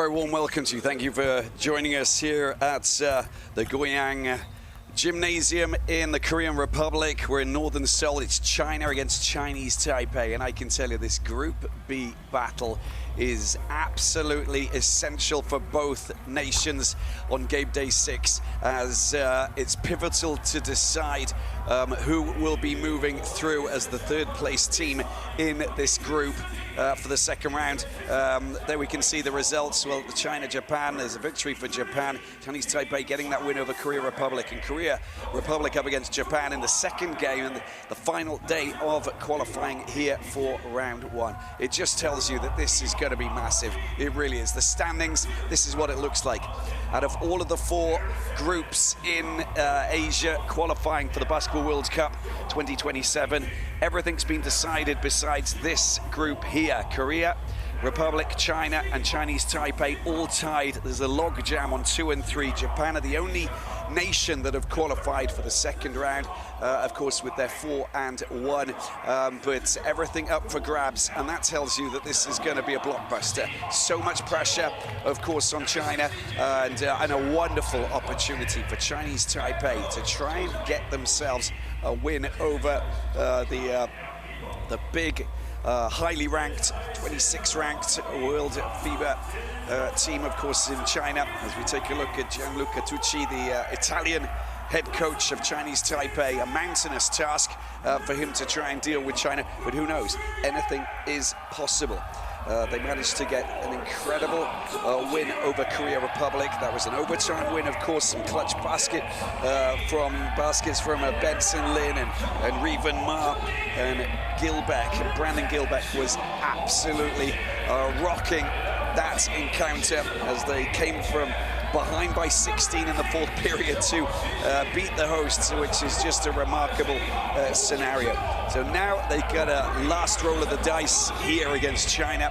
very warm welcome to you. Thank you for joining us here at the Goyang Gymnasium in the Korean Republic. We're in northern Seoul. It's China against Chinese Taipei, and I can tell you this Group B battle is absolutely essential for both nations on game day 6, as it's pivotal to decide who will be moving through as the third place team in this group for the second round. There we can see the results. Well, China-Japan, there's a victory for Japan. Chinese Taipei getting that win over Korea Republic, and Korea Republic up against Japan in the second game and the final day of qualifying here for round 1. It just tells you that this is going to be massive. It really is. The standings, this is what it looks like. Out of all of the 4 groups in Asia qualifying for the Basketball World Cup 2027, everything's been decided besides this group here. Korea Republic, China and Chinese Taipei all tied. There's a log jam on 2 and 3. Japan are the only nation that have qualified for the second round, of course with their 4 and 1, but everything up for grabs, and that tells you that this is going to be a blockbuster. So much pressure, of course, on China, and a wonderful opportunity for Chinese Taipei to try and get themselves a win over the big highly ranked, 26th ranked world FIBA team, of course, in China. As we take a look at Gianluca Tucci, the Italian head coach of Chinese Taipei, a mountainous task for him to try and deal with China, but who knows, anything is possible. They managed to get an incredible win over Korea Republic. That was an overtime win, of course, some clutch baskets from Benson Lin and Revan Ma, and Gilbeck. Brandon Gilbeck was absolutely rocking that encounter as they came from behind by 16 in the 4th period to beat the hosts, which is just a remarkable scenario. So now they got a last roll of the dice here against China,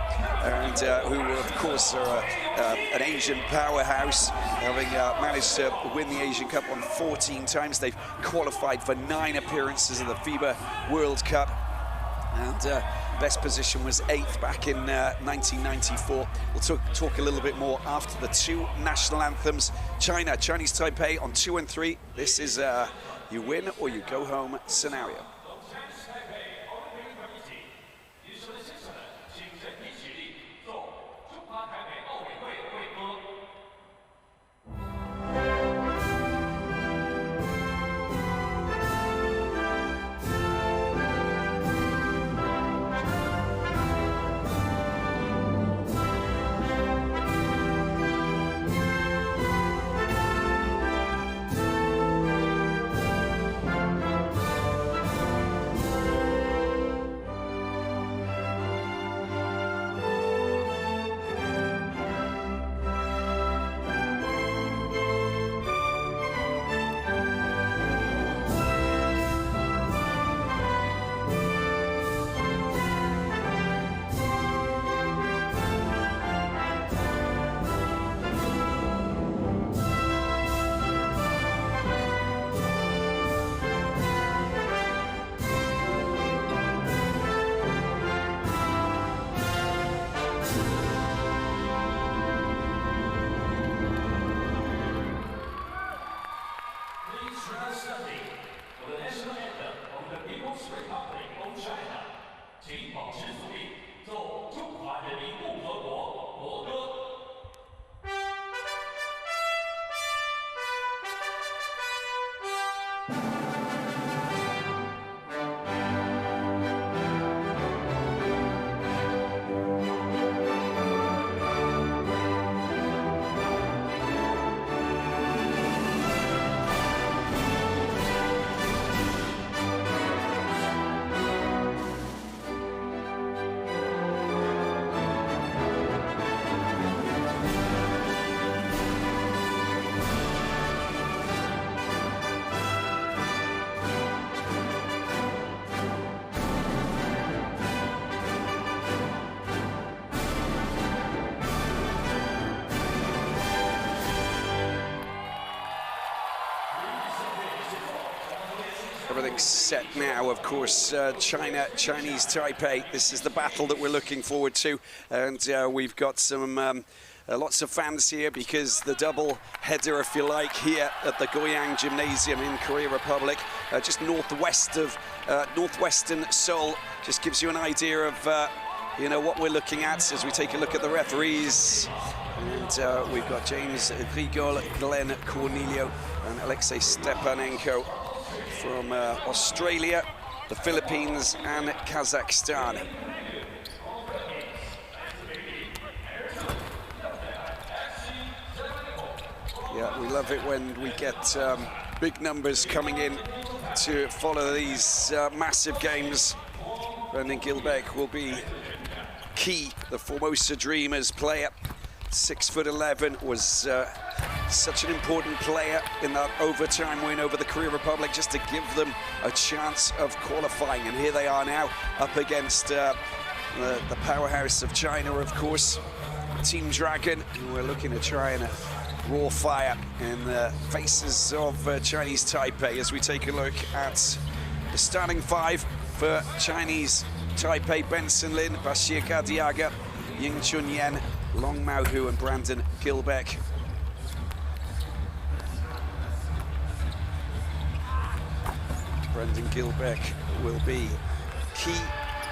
and who of course are an Asian powerhouse, having managed to win the Asian Cup on 14 times. They've qualified for 9 appearances in the FIBA World Cup, and best position was 8th back in 1994. We'll talk a little bit more after the 2 national anthems. Chinese Taipei on 2 and 3. This is you win or you go home scenario. Everything's set now, of course. Chinese Taipei. This is the battle that we're looking forward to, and we've got some Lots of fans here because the double header, if you like, here at the Goyang Gymnasium in Korea Republic, just northwest of northwestern Seoul. Just gives you an idea of you know, what we're looking at as we take a look at the referees. And we've got James Grigol, Glenn Cornelio, and Alexei Stepanenko from Australia, the Philippines, and Kazakhstan. Yeah, we love it when we get big numbers coming in to follow these massive games. Brendan Gilbeck will be key, the Formosa Dreamers player. 6'11", was such an important player in that overtime win over the Korea Republic, just to give them a chance of qualifying. And here they are now, up against the powerhouse of China, of course, Team Dragon. And we're looking to try and raw fire in the faces of Chinese Taipei as we take a look at the starting five for Chinese Taipei: Benson Lin, Bashir Gadiaga, Ying Chun Yen, Long Mao Hu, and Brandon Gilbeck. Brandon Gilbeck will be key.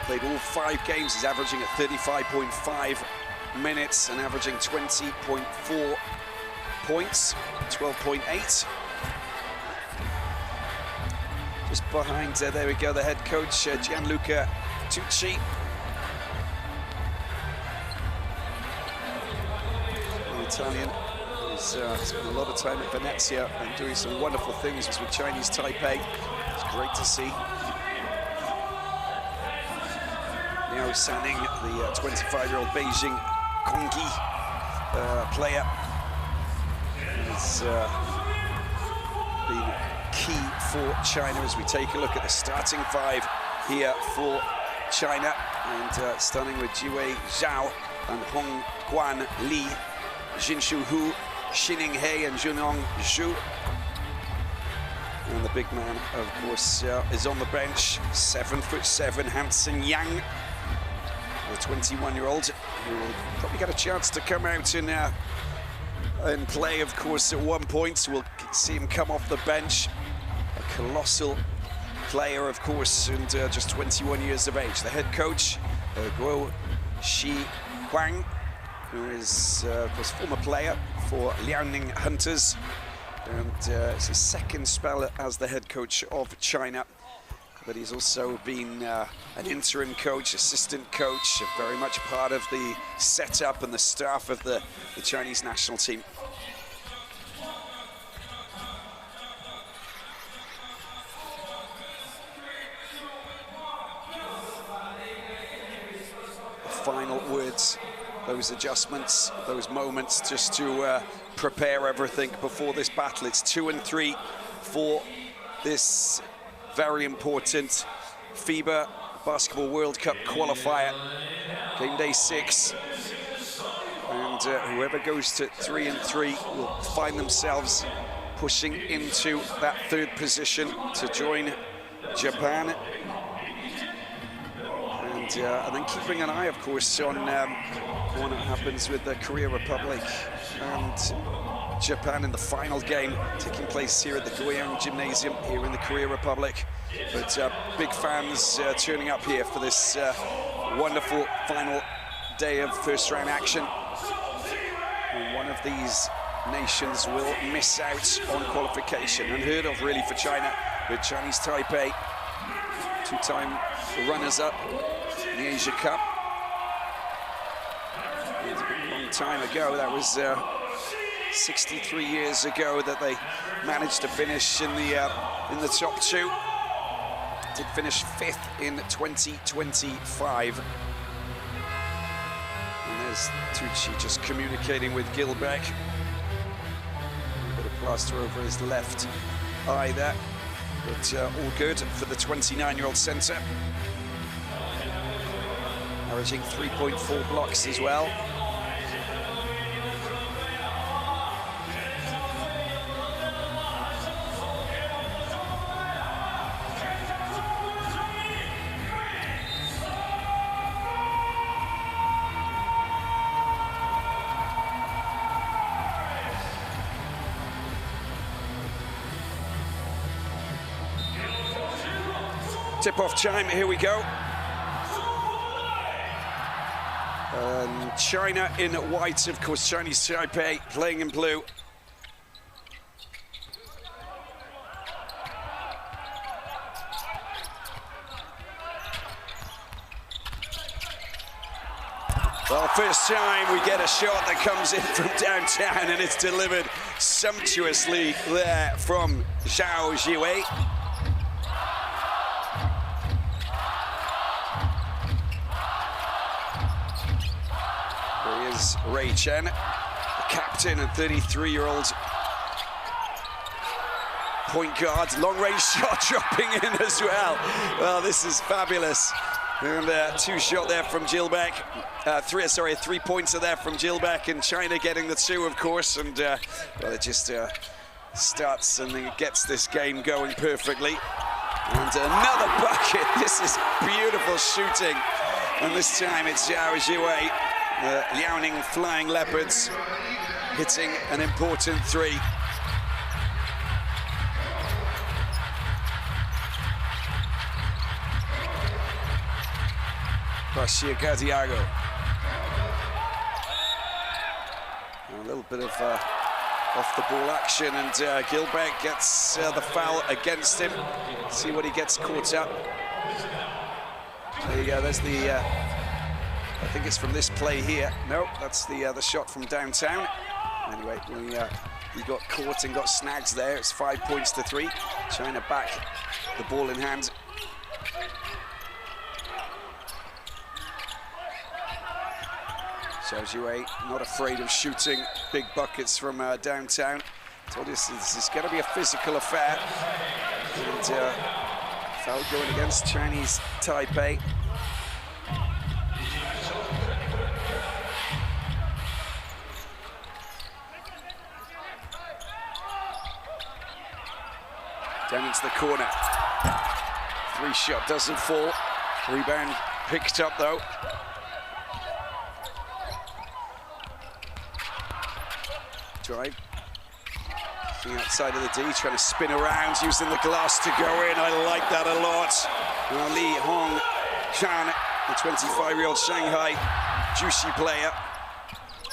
Played all 5 games. He's averaging at 35.5 minutes and averaging 20.4 points, 12.8. Just behind, there we go, the head coach, Gianluca Tucci. The Italian who's spent a lot of time at Venezia and doing some wonderful things with Chinese Taipei. It's great to see. Now signing the 25-year-old Beijing Gongyi player. Has been key for China as we take a look at the starting 5 here for China, and starting with Jiwei Zhao and Hong Guan Li, Jinshu Hu, Xining He, and Junong Zhu. And the big man, of course, is on the bench, 7'7", Hansen Yang, the 21-year-old, who will probably get a chance to come out and play, of course, at one point. We'll see him come off the bench. A colossal player, of course, and just 21 years of age. The head coach, Guo Shi Huang, who is, of course, former player for Liaoning Hunters, and it's his second spell as the head coach of China. But he's also been an interim coach, assistant coach, very much part of the setup and the staff of the Chinese national team. The final words, those adjustments, those moments, just to prepare everything before this battle. It's 2-3 for this very important FIBA Basketball World Cup qualifier, game day 6, and whoever goes to 3-3 will find themselves pushing into that 3rd position to join Japan, and then keeping an eye, of course, on what happens with the Korea Republic and Japan in the final game taking place here at the Goyang Gymnasium here in the Korea Republic. But big fans turning up here for this wonderful final day of first round action. And one of these nations will miss out on qualification. Unheard of really for China, with Chinese Taipei, 2-time runners-up in the Asia Cup. It was a long time ago, that was 63 years ago that they managed to finish in the top 2. Did finish 5th in 2025. And there's Tucci just communicating with Gilbeck. A bit of plaster over his left eye there, but all good for the 29-year-old centre. Averaging 3.4 blocks as well. tip-off chime, here we go. China in white, of course, Chinese Taipei playing in blue. Well, first time we get a shot that comes in from downtown, and it's delivered sumptuously there from Zhao Jiwei. Here is Ray Chen, the captain and 33-year-old point guard. Long-range shot dropping in as well. Well, this is fabulous. And two shot there from Gilbeck. A 3-pointer there from Gilbeck, and China getting the two, of course. And well, it just starts and it gets this game going perfectly. And another bucket. This is beautiful shooting. And this time it's Zhao Jiwei, the Liaoning Flying Leopards, hitting an important three. Garcia Gadiago. A little bit of off-the-ball action, and Gilbeck gets the foul against him. See what he gets caught up. There you go, there's the, I think it's from this play here. No, that's the shot from downtown. Anyway, he got caught and got snags there. It's 5 points to 3. China back, the ball in hand. Zhao Jiwei not afraid of shooting big buckets from downtown. Told you this is going to be a physical affair. And foul going against Chinese Taipei. Down into the corner. 3-shot doesn't fall. Rebound picked up though. Drive. Looking outside of the D, trying to spin around, using the glass to go in. I like that a lot. Li Hong Chan, the 25-year-old Shanghai juicy player,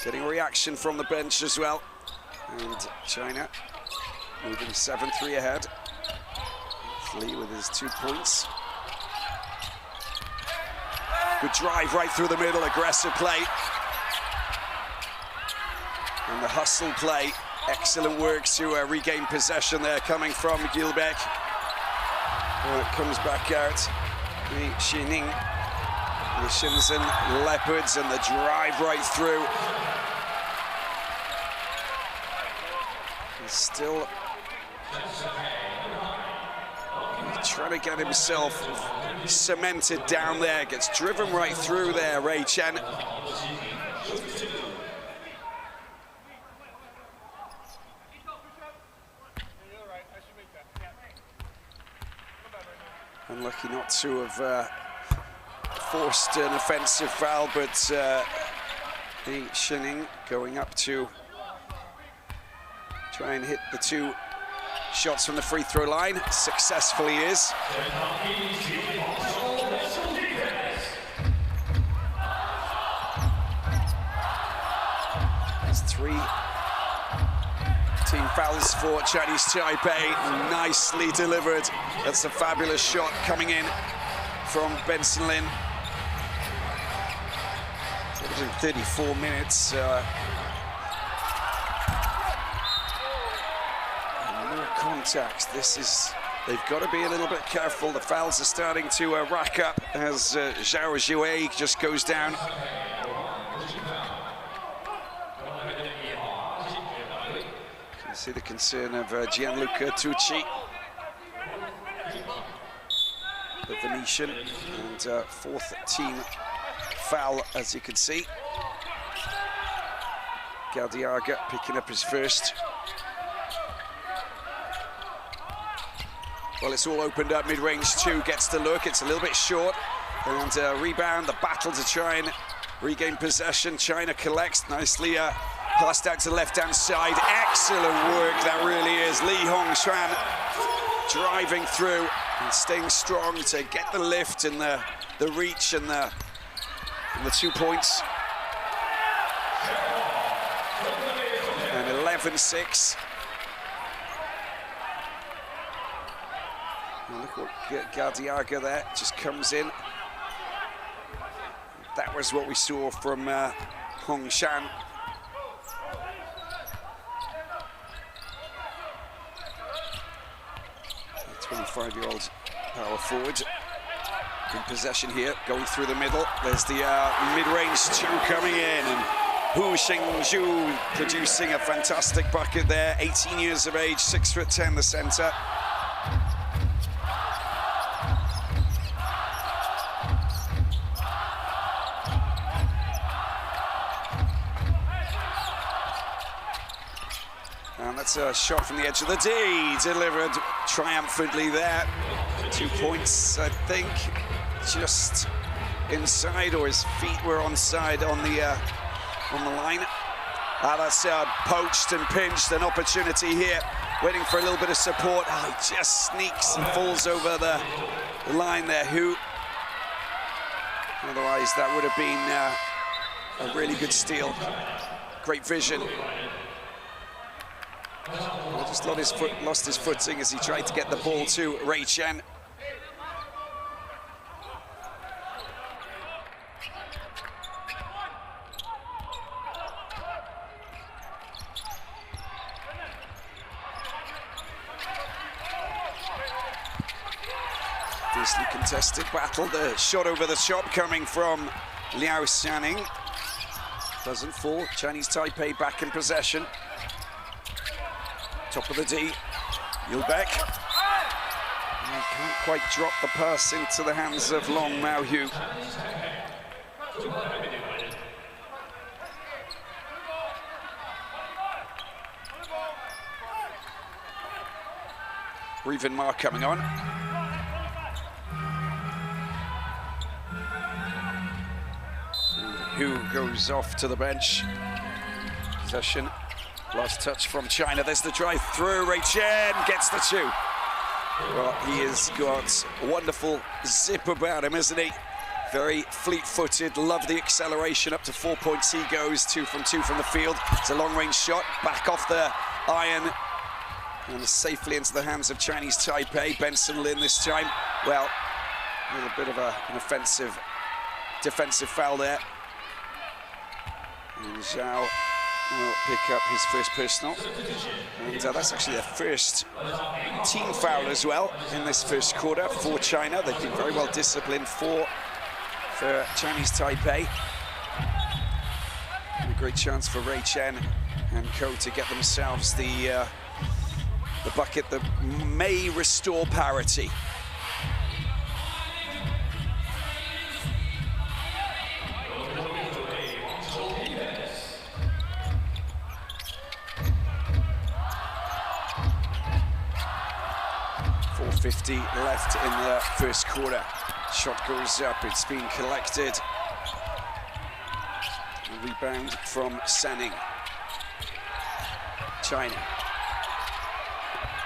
getting a reaction from the bench as well. And China moving 7-3 ahead. Li with his 2 points. Good drive right through the middle, aggressive play. And the hustle play, excellent work to regain possession there, coming from Gilbeck. It comes back out, the Xining, the Shenzhen Leopards, and the drive right through. He's still trying to get himself cemented down there, gets driven right through there, Ray Chen. Unlucky not to have forced an offensive foul, but the Xining going up to try and hit the 2 shots from the free throw line. Successfully is. There's 3 team fouls for Chinese Taipei, nicely delivered. That's a fabulous shot coming in from Benson Lin. 34 minutes. More contacts. They've got to be a little bit careful. The fouls are starting to rack up as Zhao Jiwei just goes down. See the concern of Gianluca Tucci, the Venetian, and 4th team foul, as you can see. Galdiaga picking up his first. Well, it's all opened up, mid-range 2 gets the look, it's a little bit short. And rebound, the battle to try and regain possession. China collects nicely. Passed out to the left-hand side. Excellent work, that really is. Li Hong Chuan driving through. And staying strong to get the lift and the reach and the 2 points. And 11-6. Look what Gardiaga there just comes in. That was what we saw from Hong Shan. 25-year-old power forward in possession here, going through the middle. There's the mid-range two coming in, and Hu Xingzhu producing a fantastic bucket there. 18 years of age, 6'10", the center. And that's a shot from the edge of the D, delivered triumphantly there. 2 points, I think, just inside, or his feet were onside on the line. That's poached and pinched, an opportunity here, waiting for a little bit of support. He just sneaks and falls over the line there, Hu. Otherwise, that would have been a really good steal. Great vision. Just lost his footing as he tried to get the ball to Ray Chen. Fiercely contested battle. The shot over the top coming from Liao Xianing. Doesn't fall. Chinese Taipei back in possession. Top of the D, Yulbeck. He can't quite drop the pass into the hands of Long Mao Hu. Reuven Ma coming on. Hu goes off to the bench. Possession. Last touch from China. There's the drive through. Ray Chen gets the two. Well, he has got a wonderful zip about him, isn't he? Very fleet-footed. Love the acceleration. Up to 4 points he goes. 2 from the field. It's a long-range shot. Back off the iron. And safely into the hands of Chinese Taipei. Benson Lin this time. Well, a little bit of an offensive, defensive foul there. And Zhao will pick up his first personal, and that's actually their first team foul as well in this first quarter for China. They've been very well disciplined for Chinese Taipei. And a great chance for Ray Chen and co to get themselves the bucket that may restore parity. .50 left in the first quarter. Shot goes up, it's been collected. A rebound from Sanning. China.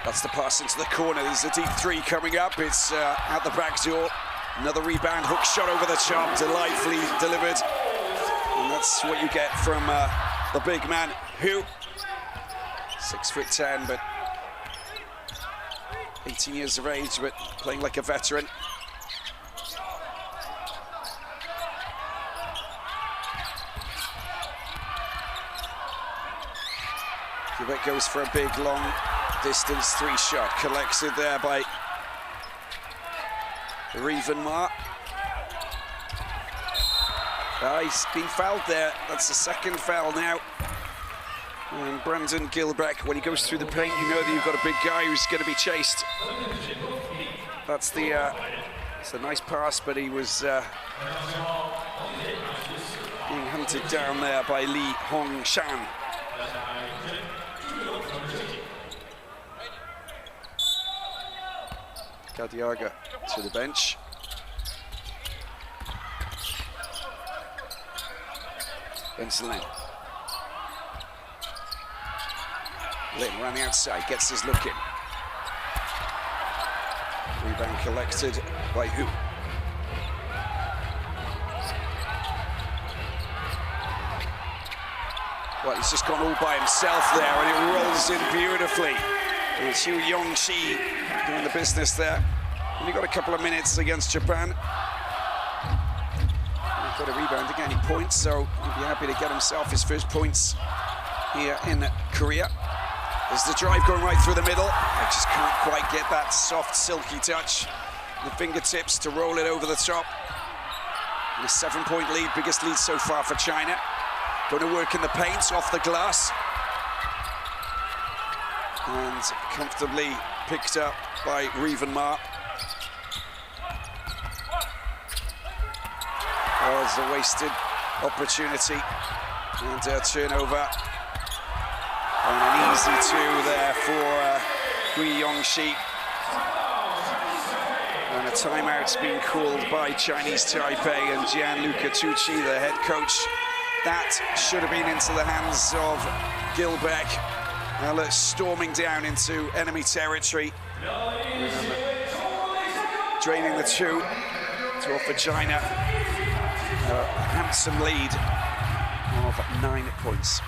That's the pass into the corner. There's a deep three coming up. It's out the back door. Another rebound, hook shot over the top, delightfully delivered. And that's what you get from the big man, Hu. 6'10", but 18 years of age, but playing like a veteran. Quebec goes for a big, long distance three-shot. Collects it there by Reuven Ma. He's been fouled there. That's the second foul now. And Brandon Gilbeck, when he goes through the paint, you know that you've got a big guy who's going to be chased. That's the, it's a nice pass, but he was being hunted down there by Li Hongshan. Gardiaga to the bench. Benson Lin. Lin around the outside, gets his look in. Rebound collected by who? Well, he's just gone all by himself there, and it rolls in beautifully. And it's Hu Yongxi doing the business there. Only got a couple of minutes against Japan. He's got a rebound again, he points, so he'll be happy to get himself his first points here in Korea. There's the drive going right through the middle. I just can't quite get that soft, silky touch. The fingertips to roll it over the top. And a 7-point lead, biggest lead so far for China. Going to work in the paint, off the glass. And comfortably picked up by Reven Ma. Oh, it's a wasted opportunity. And a turnover. And an easy two there for Hu Yongxi. And a timeout's been called by Chinese Taipei and Gianluca Tucci, the head coach. That should have been into the hands of Gilbeck. Now let's storming down into enemy territory. Draining the two to offer China a handsome lead of 9 points.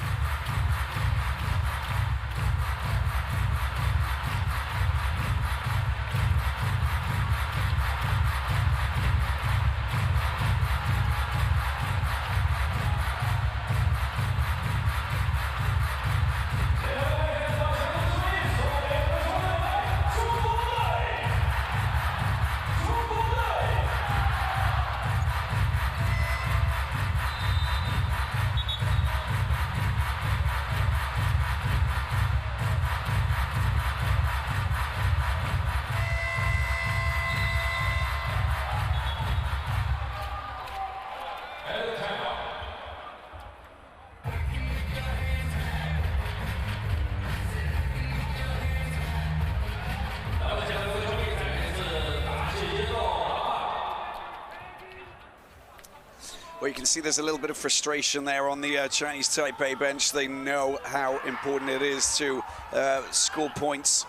Well, you can see there's a little bit of frustration there on the Chinese Taipei bench. They know how important it is to score points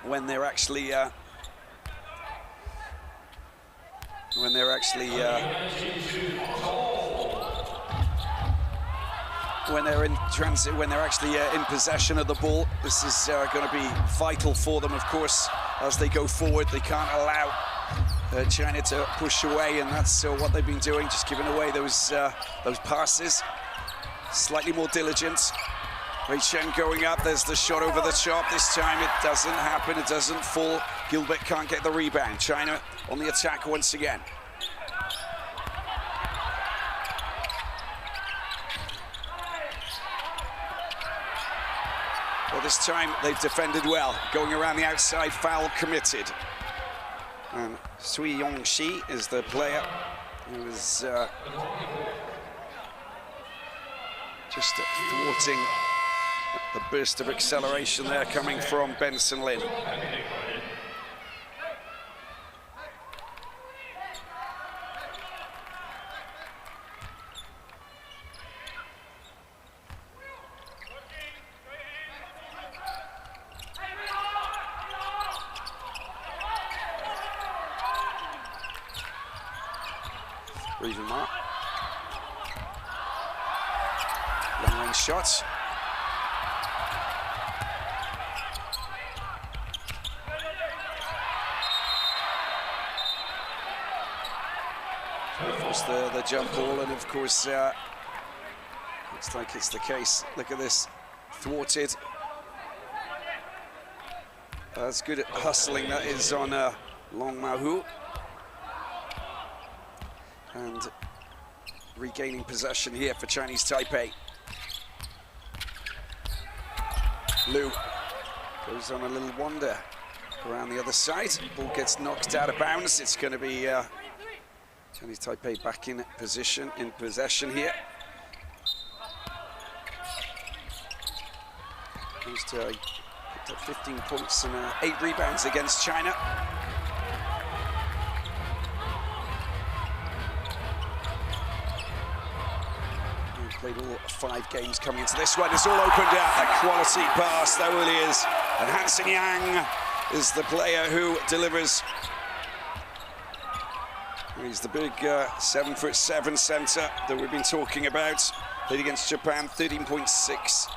when they're actually when they're in transit, when they're actually in possession of the ball. This is going to be vital for them, of course, as they go forward. They can't allow China to push away, and that's what they've been doing, just giving away those passes. Slightly more diligent. Wei Chen going up, there's the shot over the top. This time it doesn't happen, it doesn't fall. Gilbert can't get the rebound. China on the attack once again. Well, this time they've defended well. Going around the outside, foul committed. And Hu Yongxi is the player who is just thwarting the burst of acceleration there coming from Benson Lin. Reven Ma. Long range shots. Force the jump ball, and of course, looks like it's the case. Look at this, thwarted. That's good at hustling, that is on Long Mahu. And regaining possession here for Chinese Taipei. Liu goes on a little wander around the other side. Ball gets knocked out of bounds. It's going to be Chinese Taipei back in possession here. Goes to picked up 15 points and 8 rebounds against China. Played all 5 games coming into this one. It's all opened up. A quality pass, that really is. And Hansen Yang is the player who delivers. He's the big 7'7" center that we've been talking about. Played against Japan, 13.6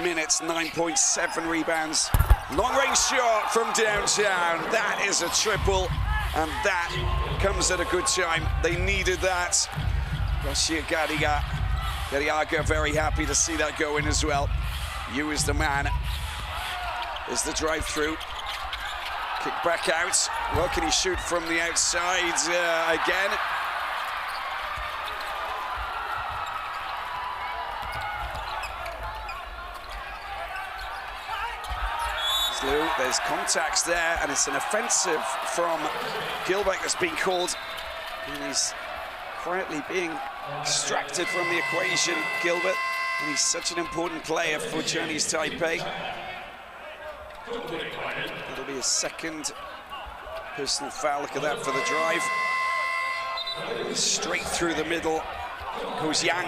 minutes, 9.7 rebounds. Long-range shot from downtown. That is a triple, and that comes at a good time. They needed that. Bashir Gadiaga very happy to see that go in as well. You is the man. Is the drive through. Kick back out. Well, can he shoot from the outside again? There's contacts there, and it's an offensive from Gilbert that's been called. And he's quietly being extracted from the equation, Gilbert. And he's such an important player for Chinese Taipei. That'll be his second personal foul. Look at that for the drive. Straight through the middle goes Yang.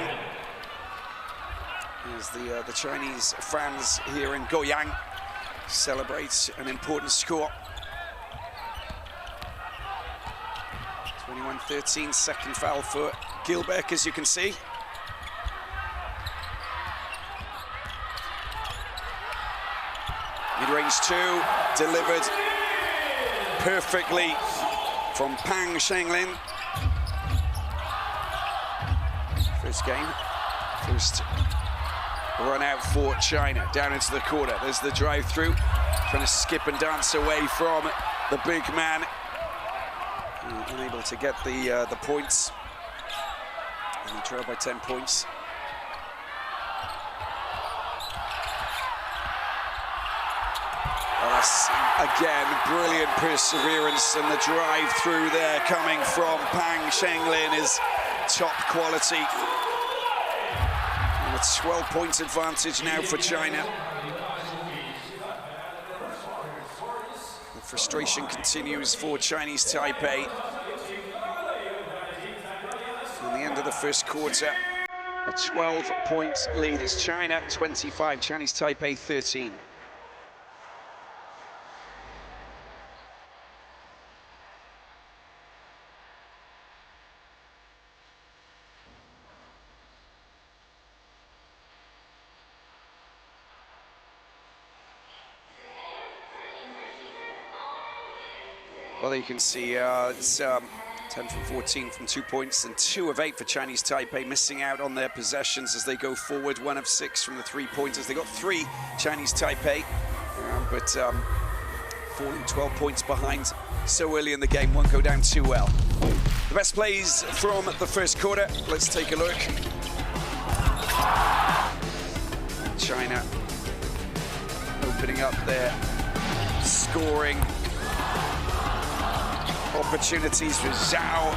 Here's the Chinese fans here in Goyang. Celebrates an important score. 21-13, second foul for Gilbert, as you can see. Mid-range two, delivered perfectly from Pang Shenglin. First game, first run out for China, down into the corner. There's the drive through, trying to skip and dance away from the big man. Unable to get the points. And he trailed by 10 points. Well, that's, again, brilliant perseverance, and the drive through there coming from Pang Shenglin is top quality. A 12-point advantage now for China. The frustration continues for Chinese Taipei. At the end of the first quarter, a 12-point lead is China 25, Chinese Taipei 13. Well, you can see it's 10 from 14 from 2 points and 2 of 8 for Chinese Taipei, missing out on their possessions as they go forward. 1 of 6 from the 3-pointers. They got 3, Chinese Taipei, but falling 12 points behind so early in the game. Won't go down too well. The best plays from the first quarter. Let's take a look. China opening up their scoring opportunities for Zhao.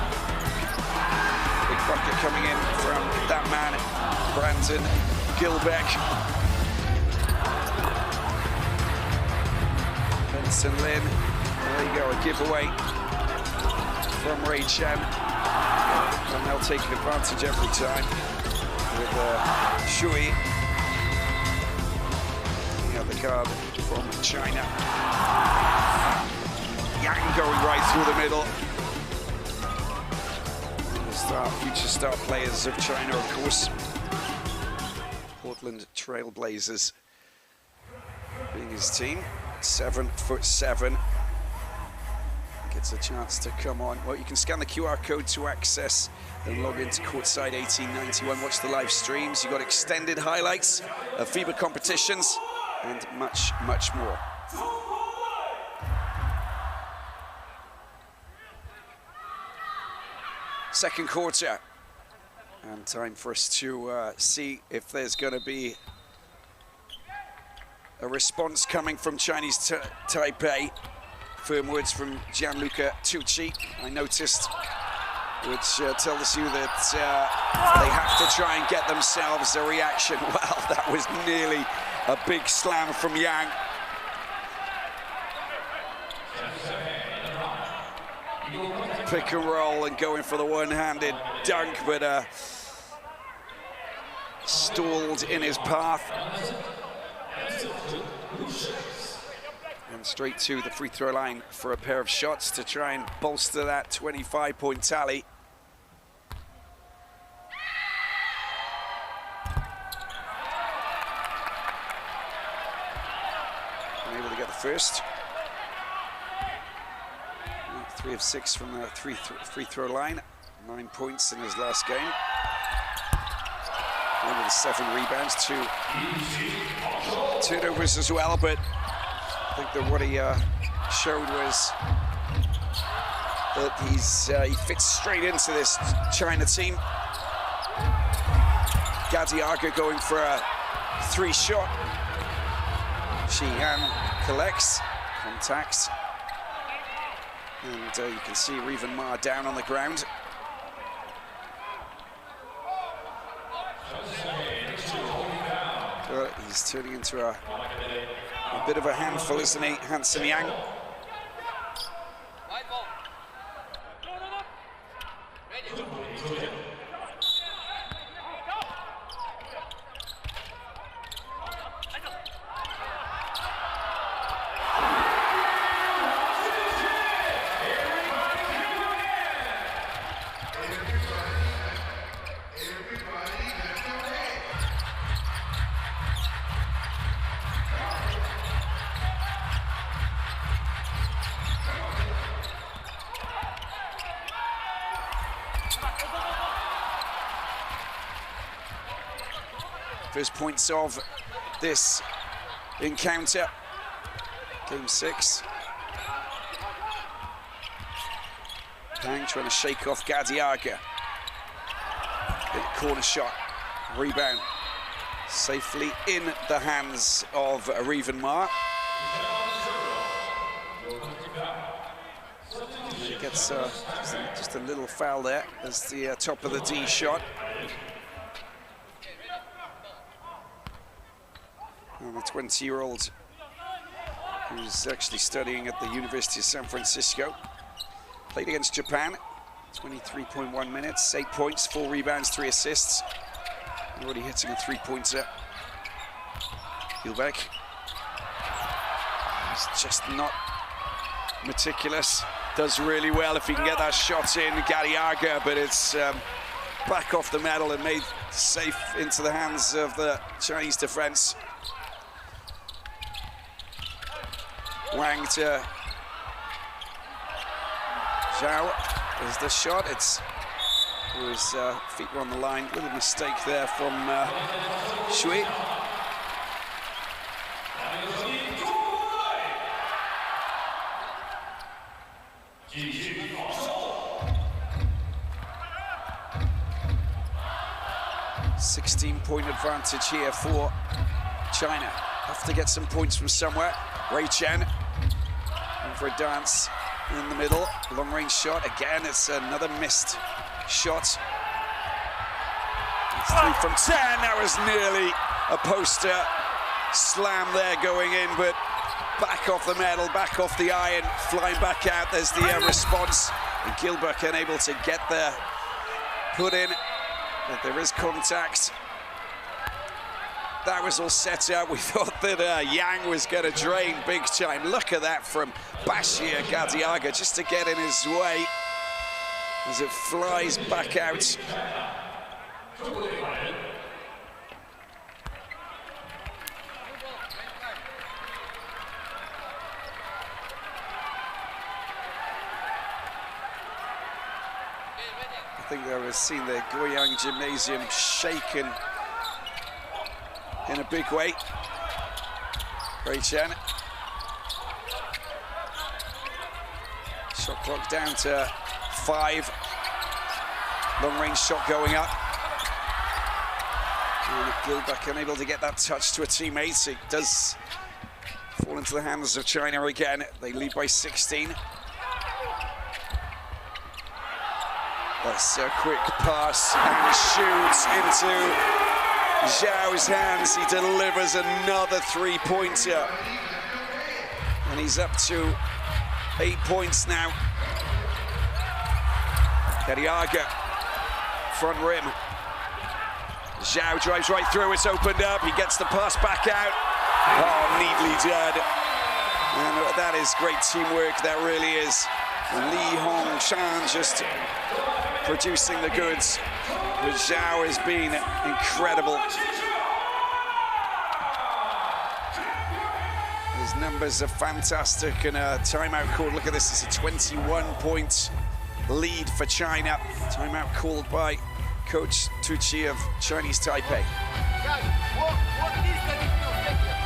Big bucket coming in from that man, Brandon Gilbeck. Benson Lin. There you go, a giveaway from Ray Chen. And they'll take advantage every time with Shui. The other guard from China. Yang going right through the middle. The future star players of China, of course. Portland Trailblazers being his team. 7'7". Gets a chance to come on. Well, you can scan the QR code to access and log into Courtside 1891. Watch the live streams. You've got extended highlights of FIBA competitions and much, much more. Second quarter, and time for us to see if there's going to be a response coming from Chinese Taipei. Firm words from Gianluca Tucci, I noticed, which tells you that they have to try and get themselves a reaction. Well, that was nearly a big slam from Yang. Pick and roll and going for the one-handed dunk, but stalled in his path. And straight to the free throw line for a pair of shots to try and bolster that 25-point tally. Able to get the first. 3 of 6 from the free throw line. 9 points in his last game. One with 7 rebounds, 2 turnovers as well, but I think that what he showed was that he fits straight into this China team. Gadiaga going for a 3-shot. Shihan collects, contacts, and you can see Revan Ma down on the ground. But he's turning into a bit of a handful, isn't he, Hansen Yang? First points of this encounter, game 6. Pang trying to shake off Gadiaga. Corner shot, rebound, safely in the hands of Revan Ma. He gets just a little foul there as the top of the D shot. And the 20-year-old who's actually studying at the University of San Francisco. Played against Japan, 23.1 minutes, 8 points, 4 rebounds, 3 assists. Already hitting a 3-pointer. Gilbeck. He's just not meticulous. Does really well if he can get that shot in, Gadiaga, but it's back off the metal and made safe into the hands of the Chinese defense. Wang to Zhao is the shot. His feet were on the line. Little mistake there from Shui. Point advantage here for China. Have to get some points from somewhere. Wei Chen in for a dance in the middle. Long range shot again. It's another missed shot. It's 3 from 10. That was nearly a poster slam there going in, but back off the metal, back off the iron, flying back out. There's the response. And Gilbert unable to get there, put in, but there is contact. That was all set up. We thought that Yang was going to drain big time. Look at that from Bashir Gadiaga, just to get in his way as it flies back out. I think I was seeing the Guoyang Gymnasium shaken in a big way. Wei Chen. Shot clock down to 5. Long range shot going up. And Gilbert unable to get that touch to a teammate. It does fall into the hands of China again. They lead by 16. That's a quick pass and shoots into Zhao's hands. He delivers another 3-pointer. And he's up to 8 points now. Gadiaga, front rim. Zhao drives right through, it's opened up. He gets the pass back out. Oh, neatly done. And that is great teamwork, that really is. Li Hongshan just producing the goods. But Zhao has been incredible. His numbers are fantastic, and a timeout called. Look at this, it's a 21-point lead for China. Timeout called by Coach Tu Chi of Chinese Taipei. Guys, what is the difficulty?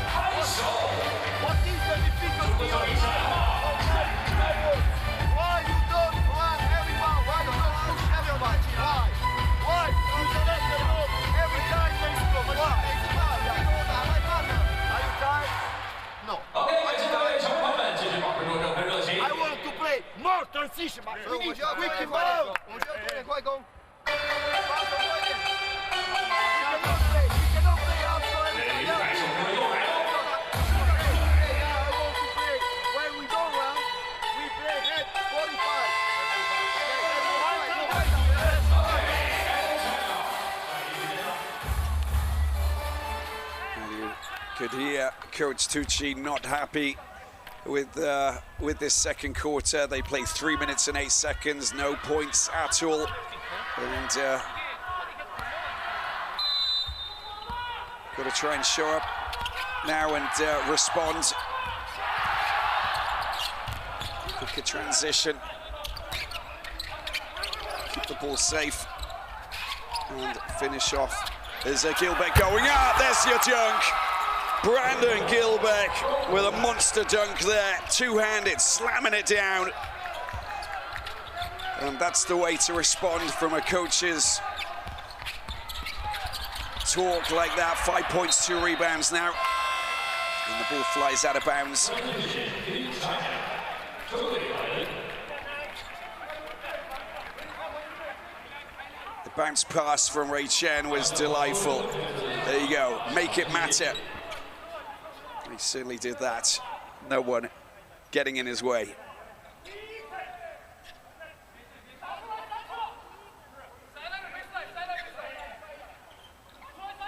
What is the difficulty of this? Why you don't run everyone? Why you don't push everyone? Why? Why? Every time they score. Why? Are you tired? No. I want to play more transition. We need quick ball. 我们需要多点快攻。 Could hear Coach Tu Chi not happy with this second quarter. They play 3 minutes and 8 seconds, no points at all. And got to try and show up now and respond. Quicker transition. Keep the ball safe and finish off. There's a Gilbeck going out. There's your dunk. Brandon Gilbeck with a monster dunk there, two-handed, slamming it down. And that's the way to respond from a coach's talk like that. 5 points, 2 rebounds now. And the ball flies out of bounds. The bounce pass from Ray Chen was delightful. There you go, make it matter. He certainly did that. No one getting in his way.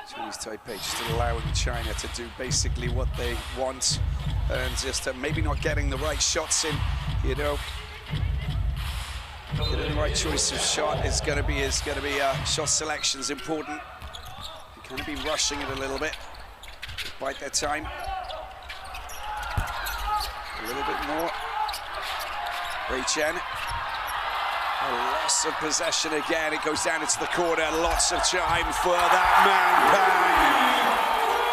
Chinese Taipei just allowing China to do basically what they want, and just maybe not getting the right shots in, you know. Getting the right choice of shot is going to be shot selection is important. You're going to be rushing it a little bit, bite their time. A little bit more. Ray Chen. A loss of possession again. It goes down into the corner. Lots of time for that man,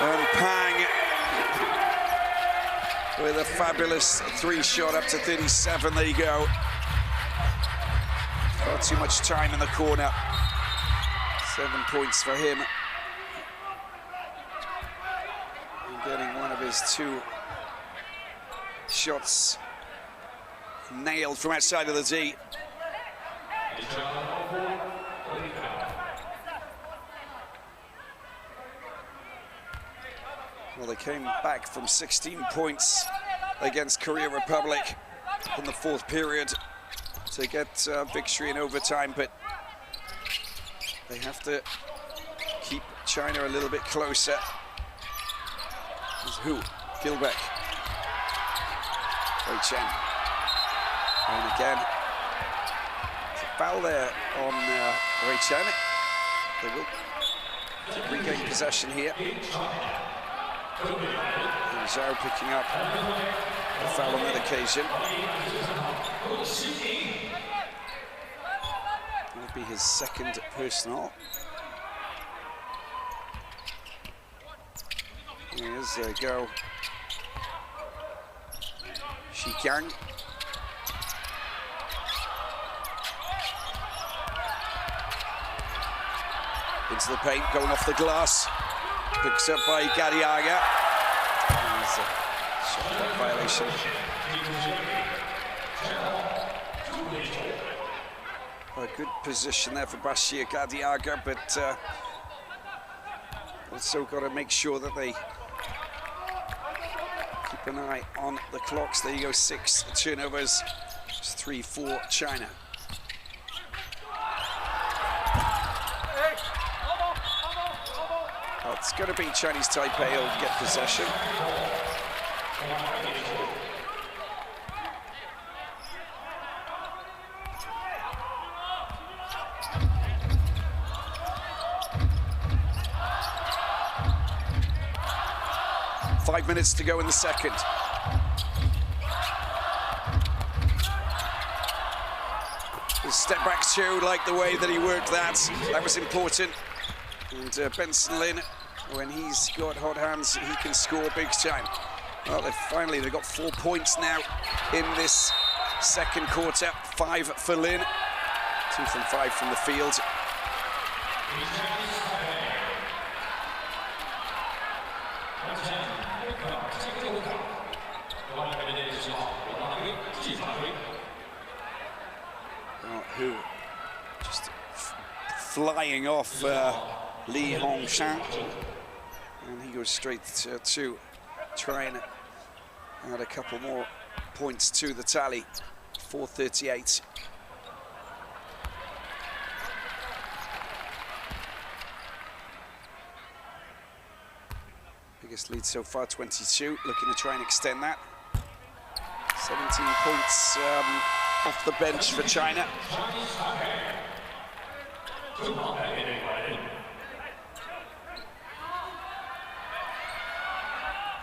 Pang. And Pang with a fabulous 3-shot up to 37. There you go. Not too much time in the corner. 7 points for him. And getting one of his 2 shots nailed from outside of the D. Well, they came back from 16 points against Korea Republic in the 4th period to get victory in overtime, but they have to keep China a little bit closer. This is who? Gilbeck. Ray Chen. And again, it's a foul there on Ray Chen. They will regain possession here. And Zhao picking up the foul on that occasion. That'll be his 2nd personal. Here's a go. Shikyang. Into the paint, going off the glass. Picks up by Gadiaga. There's a shot clock violation. A good position there for Bashir Gadiaga, but also got to make sure that they keep an eye on the clocks. There you go, 6 turnovers. It's 3-4 China. It's going to be Chinese Taipei who'll get possession. 5 minutes to go in the second. His step back two, like the way that he worked that. That was important. And Benson Lin, when he's got hot hands, he can score big time. Well, they've got 4 points now in this second quarter. 5 for Lin, 2 from 5 from the field. Who just flying off Li Hongshan, and he goes straight to try and add a couple more points to the tally. 4:38. Biggest lead so far, 22. Looking to try and extend that. 17 points off the bench for China.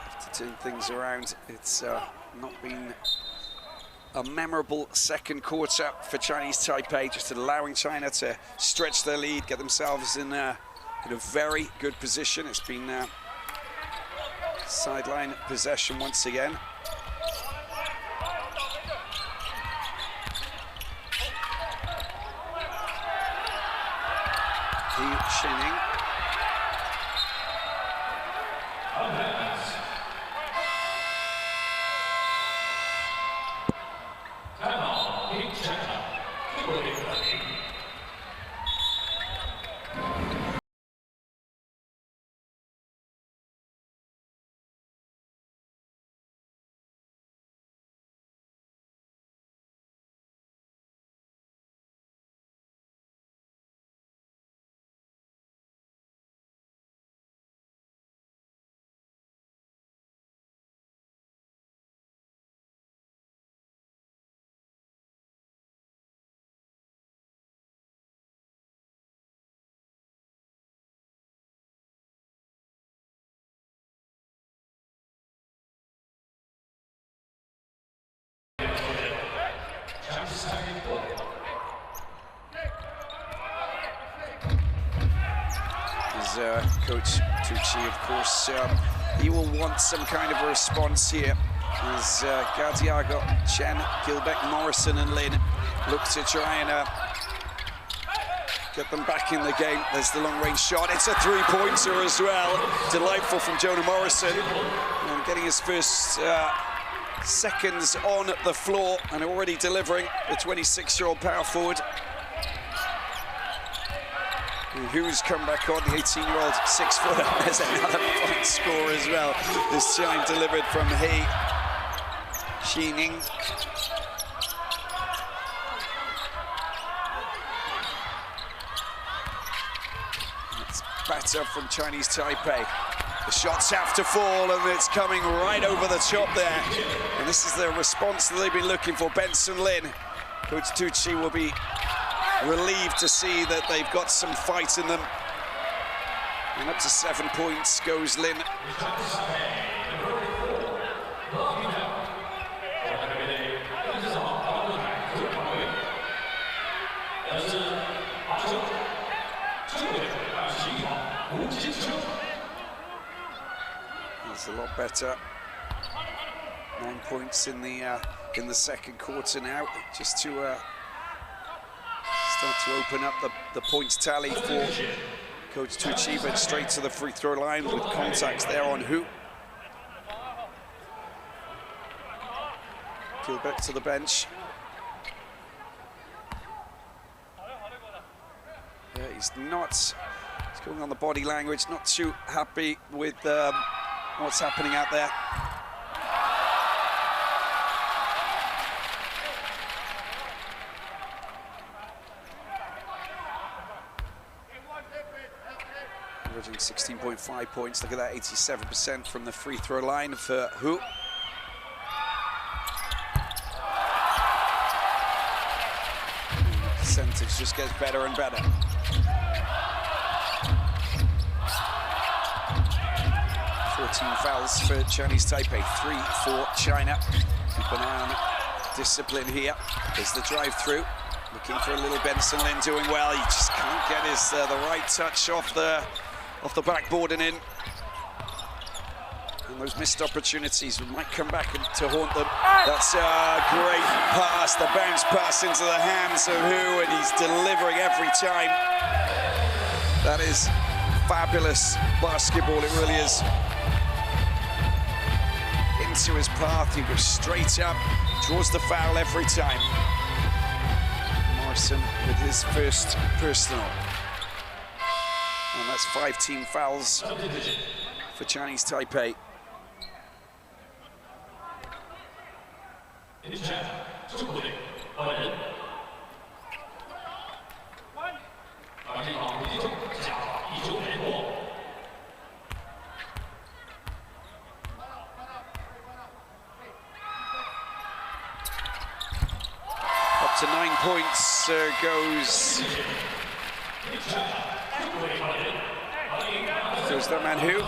After turning things around, it's not been a memorable second quarter for Chinese Taipei, just allowing China to stretch their lead, get themselves in a very good position. It's been sideline possession once again. Shining. Coach Tucci, of course, he will want some kind of a response here as Gardiago, Chen, Gilbeck, Morrison and Lin look to try and get them back in the game. There's the long-range shot. It's a three-pointer as well. Delightful from Jonah Morrison, and getting his first seconds on the floor and already delivering, the 26-year-old power forward. Who's come back on, the 18-year-old 6-footer. There's another point score as well. This time delivered from He Xining. It's batter from Chinese Taipei. The shots have to fall, and it's coming right over the top there. And this is the response that they've been looking for. Benson Lin, Coach Tucci will be relieved to see that they've got some fight in them. And up to 7 points goes Lin. That's a lot better. 9 points in the second quarter now, just to start to open up the points tally for Coach Tucci, but straight to the free throw line with contacts there on Hu. Gilbeck to the bench. Yeah, he's going on the body language, not too happy with what's happening out there. Averaging 16.5 points. Look at that, 87% from the free throw line for Hu. The percentage just gets better and better. 14 fouls for Chinese Taipei, 3 for China. Keep an eye on discipline here. There's the drive through. Looking for a little Benson Lin, doing well. He just can't get his the right touch off the backboard and in. And those missed opportunities might come back to haunt them. That's a great pass, the bounce pass into the hands of Hu, and he's delivering every time. That is fabulous basketball, it really is. Into his path, he goes straight up, draws the foul every time. Morrison with his first personal. And that's 5 team fouls for Chinese Taipei. Up to 9 points goes that man Hu.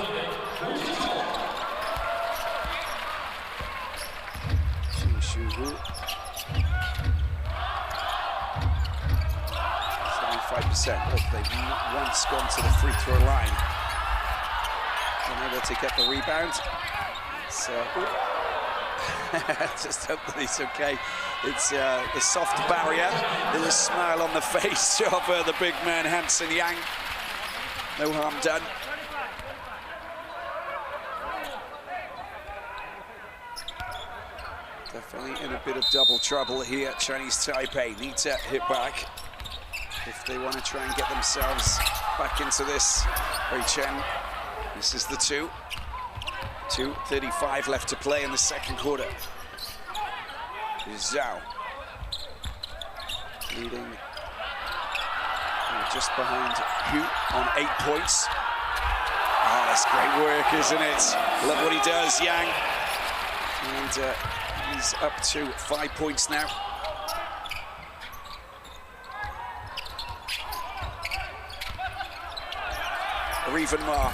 Hu. 75%. Look, they've not once gone to the free throw line. Unable to get the rebound. So, just hope that he's okay. It's the soft barrier. There's a smile on the face of the big man, Hansen Yang. No harm done. Definitely in a bit of double trouble here. Chinese Taipei need to hit back if they want to try and get themselves back into this. Wei Chen, this is the 2. 2:35 left to play in the second quarter. Zhao leading just behind Hu on 8 points. Oh, that's great work, isn't it? Look what he does, Yang. And he's up to 5 points now. Even Ma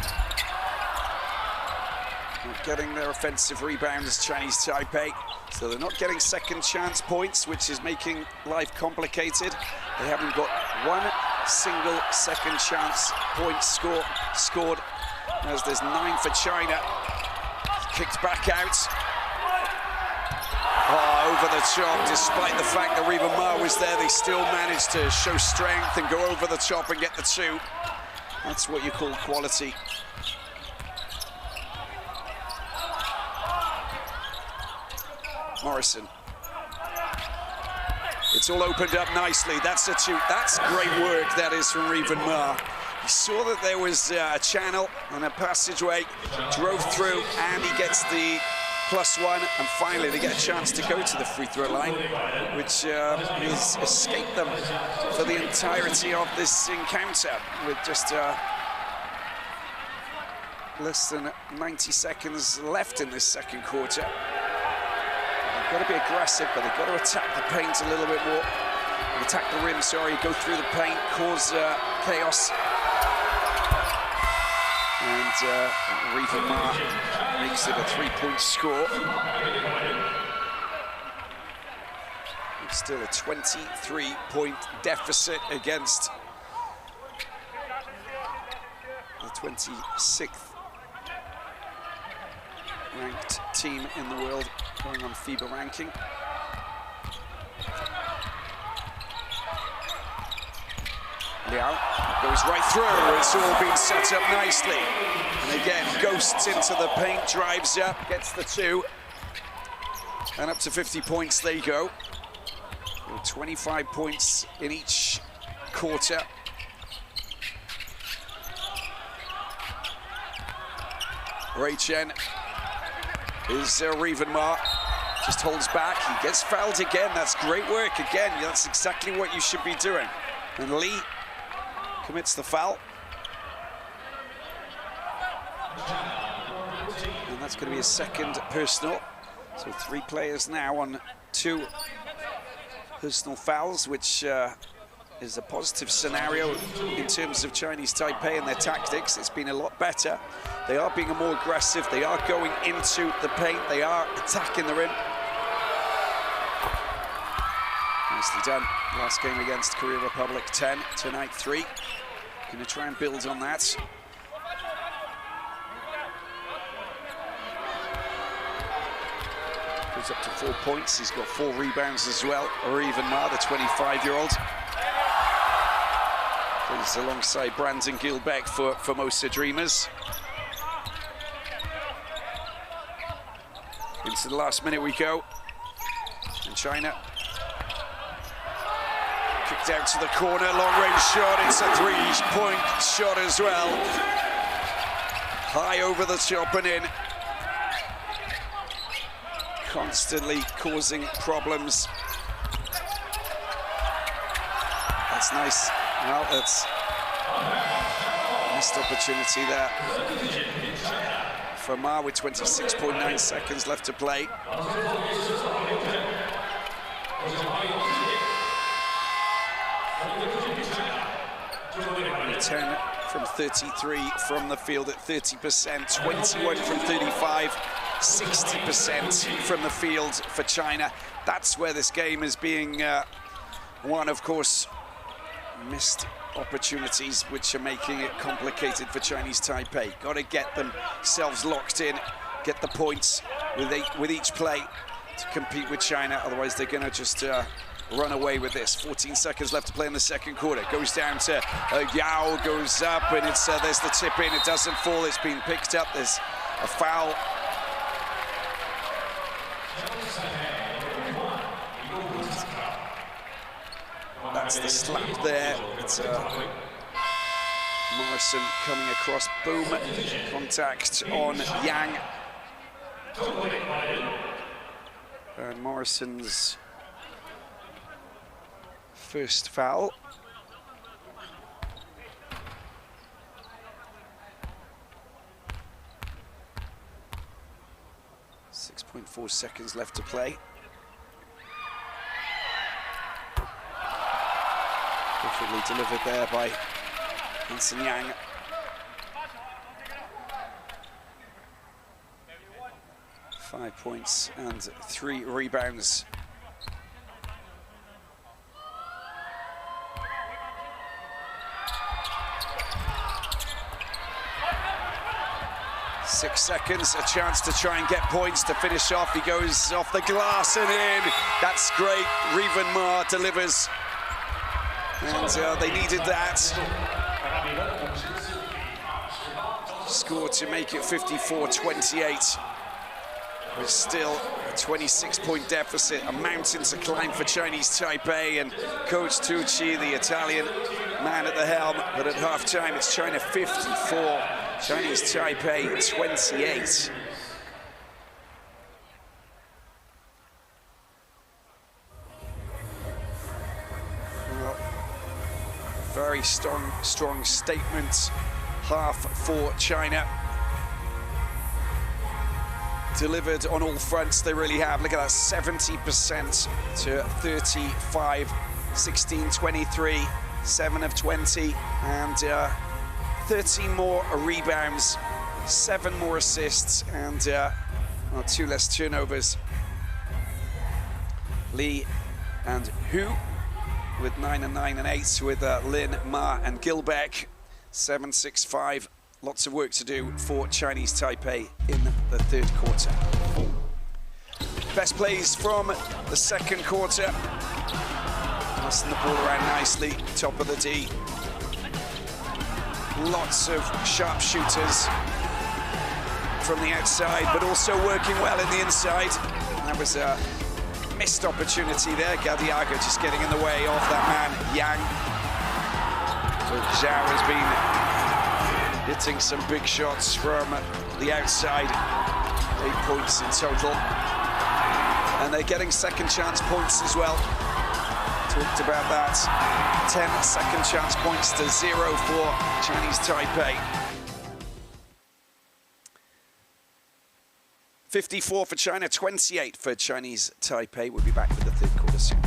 not getting their offensive rebounds, Chinese Taipei. So they're not getting second chance points, which is making life complicated. They haven't got one single second chance point scored, as there's 9 for China. Kicked back out. Oh, over the top, despite the fact that Riva Ma was there, they still managed to show strength and go over the top and get the 2. That's what you call quality. Morrison. It's all opened up nicely. That's a 2. That's great work, that is, from Riva Ma. He saw that there was a channel and a passageway, drove through, and he gets the +1, and finally they get a chance to go to the free throw line, which has escaped them for the entirety of this encounter, with just less than 90 seconds left in this second quarter. They've got to be aggressive, but they've got to attack the paint a little bit more. Attack the rim, sorry, go through the paint, cause chaos. And Riva Ma makes it a 3-point score. It's still a 23-point deficit against the 26th ranked team in the world, going on FIBA ranking. Liao goes right through. It's all been set up nicely. And again, ghosts into the paint, drives up, gets the 2. And up to 50 points they go. 25 points in each quarter. Wei Chen is Riva Ma. Just holds back. He gets fouled again. That's great work again. That's exactly what you should be doing. And Li commits the foul. And that's going to be his second personal. So 3 players now on 2 personal fouls, which is a positive scenario in terms of Chinese Taipei and their tactics. It's been a lot better. They are being more aggressive. They are going into the paint. They are attacking the rim. Nicely done. Last game against Korea Republic, 10, tonight 3. Going to try and build on that. Goes up to 4 points. He's got 4 rebounds as well. Or even Ma, the 25-year-old. Plays alongside Brandon Gilbeck for Formosa Dreamers. Into the last minute we go. And China kicked out to the corner, long-range shot. It's a 3-point shot as well. High over the top and in. Constantly causing problems. That's nice. Well, that's a missed opportunity there. From Ma with 26.9 seconds left to play. 10 from 33 from the field at 30%, 21 from 35, 60% from the field for China. That's where this game is being won, of course. Missed opportunities which are making it complicated for Chinese Taipei. Got to get themselves locked in, get the points with each play to compete with China. Otherwise, they're going to just run away with this. 14 seconds left to play in the second quarter. Goes down to Yao, goes up, and it's there's the tip in. It doesn't fall. It's been picked up. There's a foul. That's the slap there. It's Morrison coming across. Boom. Contact on Yang. And Morrison's first foul. .4 seconds left to play. Perfectly delivered there by Hansen Yang. Five points and 3 rebounds. Six seconds, a chance to try and get points to finish off. He goes off the glass and in. That's great. Riven Ma delivers. And they needed that. Score to make it 54-28. There's still a 26-point deficit, a mountain to climb for Chinese Taipei, and Coach Tucci, the Italian man at the helm. But at halftime, it's China 54, Chinese Taipei 28. Well, very strong statement half for China. Delivered on all fronts, they really have. Look at that, 70% to 35, 16, 23, 7 of 20, and 13 more rebounds, 7 more assists, and 2 less turnovers. Li and Hu with 9 and 9 and 8, with Lin, Ma and Gilbeck, 7, 6, 5. Lots of work to do for Chinese Taipei in the third quarter. Best plays from the second quarter. Passing the ball around nicely, top of the D. Lots of sharp shooters from the outside, but also working well in the inside. That was a missed opportunity there. Gadiaga just getting in the way of that man, Yang. But Zhao has been hitting some big shots from the outside. 8 points in total. And they're getting second chance points as well. Talked about that. 10 second chance points to 0 for Chinese Taipei. 54 for China, 28 for Chinese Taipei. We'll be back with the third quarter soon.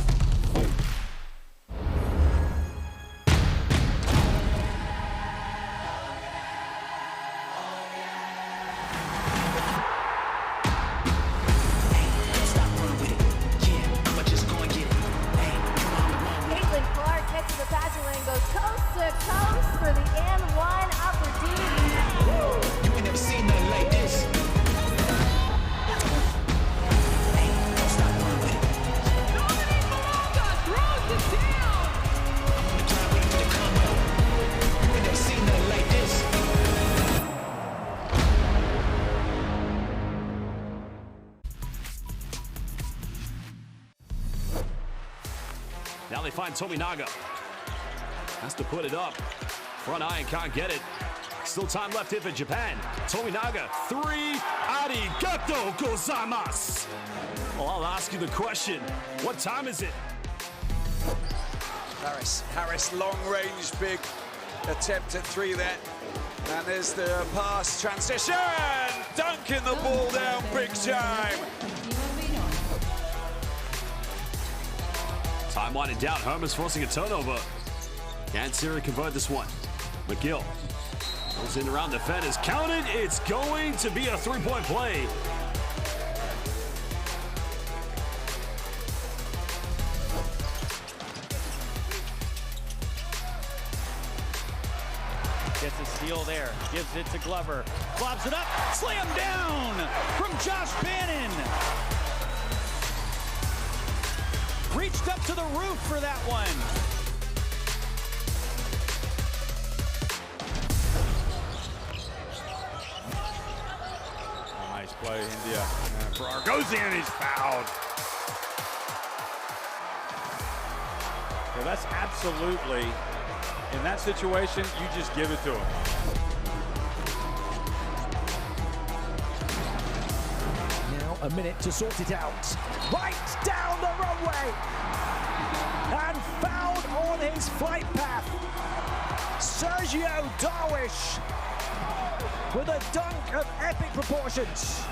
Now they find Tominaga. Has to put it up. Front iron can't get it. Still time left here for Japan. Tominaga, 3. Arigato gozaimasu. Well, I'll ask you the question. What time is it? Harris, long range, big attempt at 3 there. And there's the pass transition. Dunking the ball down big time. Time winding down. Herman's forcing a turnover. Can Siri convert this one? McGill goes in around the defenders. Counted. It's going to be a 3-point play. Gets a steal there. Gives it to Glover. Lobs it up. Slam down from Josh Bannon. Reached up to the roof for that one. Nice play, India. And Brar goes in, he's fouled. Well, that's absolutely, in that situation, you just give it to him. Now a minute to sort it out. Right down the runway. And fouled on his flight path. Sergio Darwish with a dunk of epic proportions.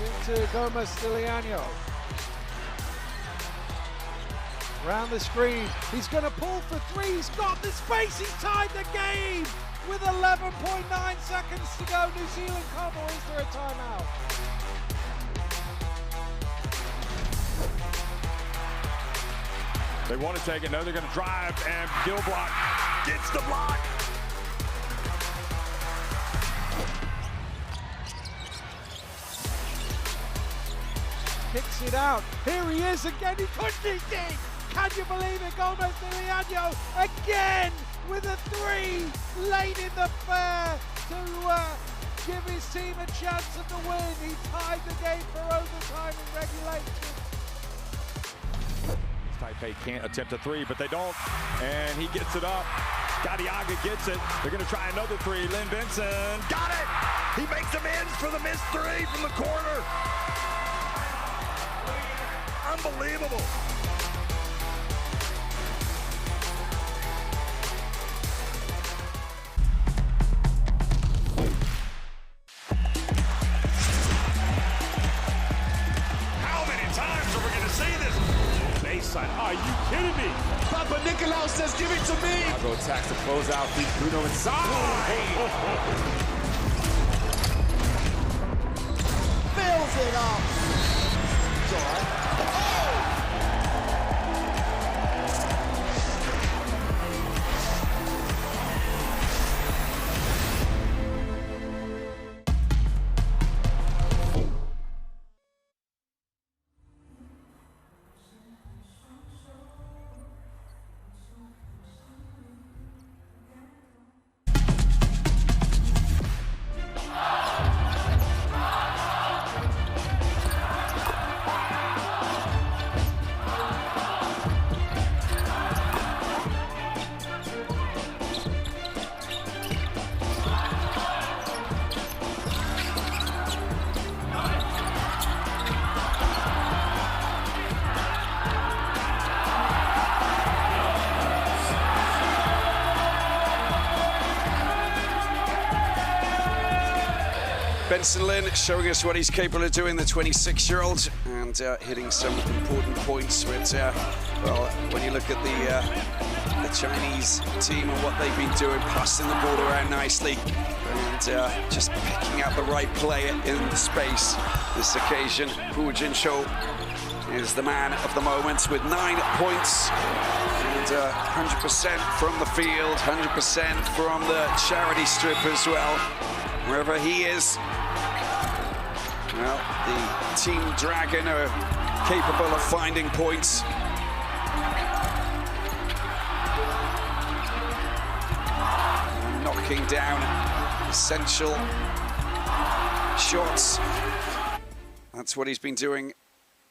Into Gomez Stiliano. Round the screen, he's going to pull for 3, he's got the space, he's tied the game with 11.9 seconds to go. New Zealand come, or is there a timeout? They want to take it, now they're going to drive, and Gilblock gets the block. Kicks it out, here he is again, he pushed it in. Can you believe it? Gomez Stiliano again with a 3 late in the fair to give his team a chance at the win. He tied the game for overtime in regulation. Taipei can't attempt a 3, but they don't, and he gets it up. Gadiaga gets it. They're going to try another 3. Lynn Benson got it. He makes amends for the missed 3 from the corner. Unbelievable. How many times are we going to see this? Baseline. Are you kidding me? Papa Nicolau says, give it to me. I'll go attacks to close out. Beat Bruno inside. Fills it up. It's all right. Benson Lynn showing us what he's capable of doing, the 26-year-old, and hitting some important points. But, well, when you look at the Chinese team and what they've been doing, passing the ball around nicely, and just picking out the right player in the space. This occasion, Hu Jinshou is the man of the moment with 9 points and 100% from the field, 100% from the charity strip as well. Wherever he is, well, the Team Dragon are capable of finding points. And knocking down essential shots That's what he's been doing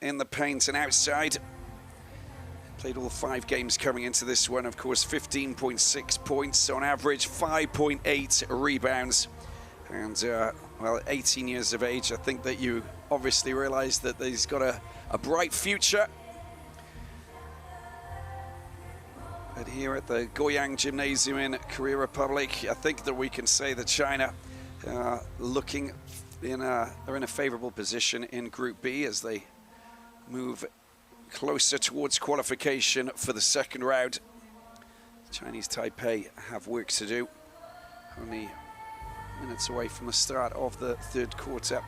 in the paint and outside. Played all 5 games coming into this one, of course. 15.6 points on average, 5.8 rebounds. And, well, 18 years of age, I think that you obviously realize that he's got a bright future. And here at the Goyang Gymnasium in Korea Republic, I think that we can say that China looking in they're in a favorable position in Group B as they move closer towards qualification for the second round. Chinese Taipei have work to do. Only minutes away from the start of the third quarter.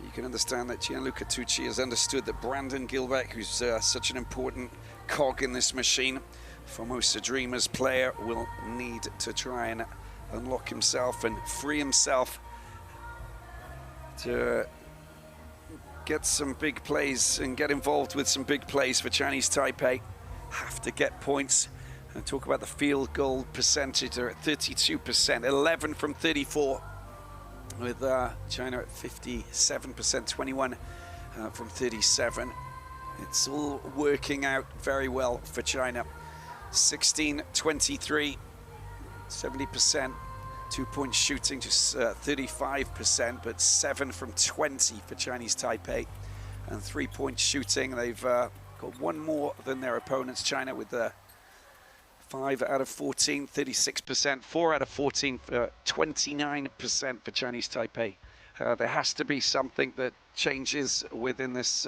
You can understand that Gianluca Tucci has understood that Brandon Gilbeck, who's such an important cog in this machine, Formosa Dreamers player, will need to try and unlock himself and free himself to get some big plays and get involved with some big plays for Chinese Taipei. Have to get points. And talk about the field goal percentage. They're at 32%, 11 from 34, with China at 57%, 21 from 37. It's all working out very well for China. 16-23, 70%. 2-point shooting, just 35%, but 7 from 20 for Chinese Taipei. And 3-point shooting, they've got one more than their opponents, China, with 5 out of 14, 36%, 4 out of 14, 29% for Chinese Taipei. There has to be something that changes within this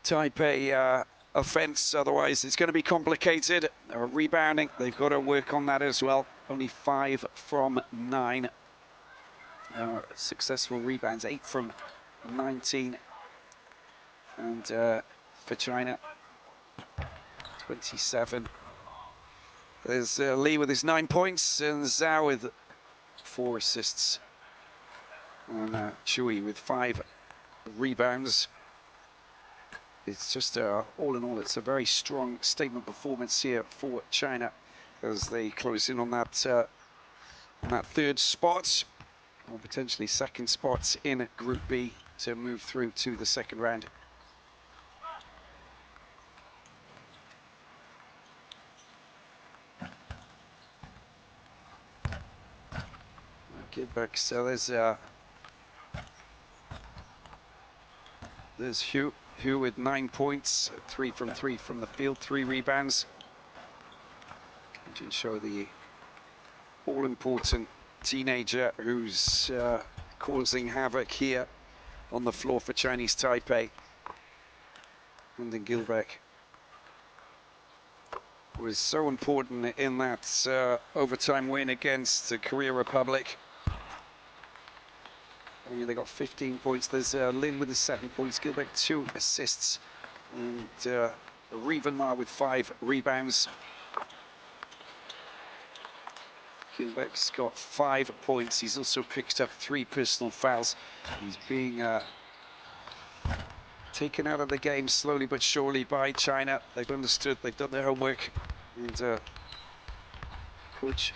Taipei offense, otherwise it's going to be complicated. Rebounding, they've got to work on that as well. Only 5 from 9 successful rebounds, 8 from 19. And for China, 27. There's Li with his 9 points and Zhao with 4 assists. And Chui with 5 rebounds. It's just, all in all, it's a very strong statement performance here for China as they close in on that third spot, or potentially second spot in Group B to move through to the second round. Get back, so there's Hugh with 9 points, 3 from 3 from the field, 3 rebounds. To show the all-important teenager who's causing havoc here on the floor for Chinese Taipei. And then Gilbeck was so important in that overtime win against the Korea Republic. They got 15 points. There's Lin with the 7 points, Gilbeck 2 assists, and Rievenmar with 5 rebounds. Gilbeck's got 5 points. He's also picked up 3 personal fouls. He's being taken out of the game slowly but surely by China. They've understood, they've done their homework. And Coach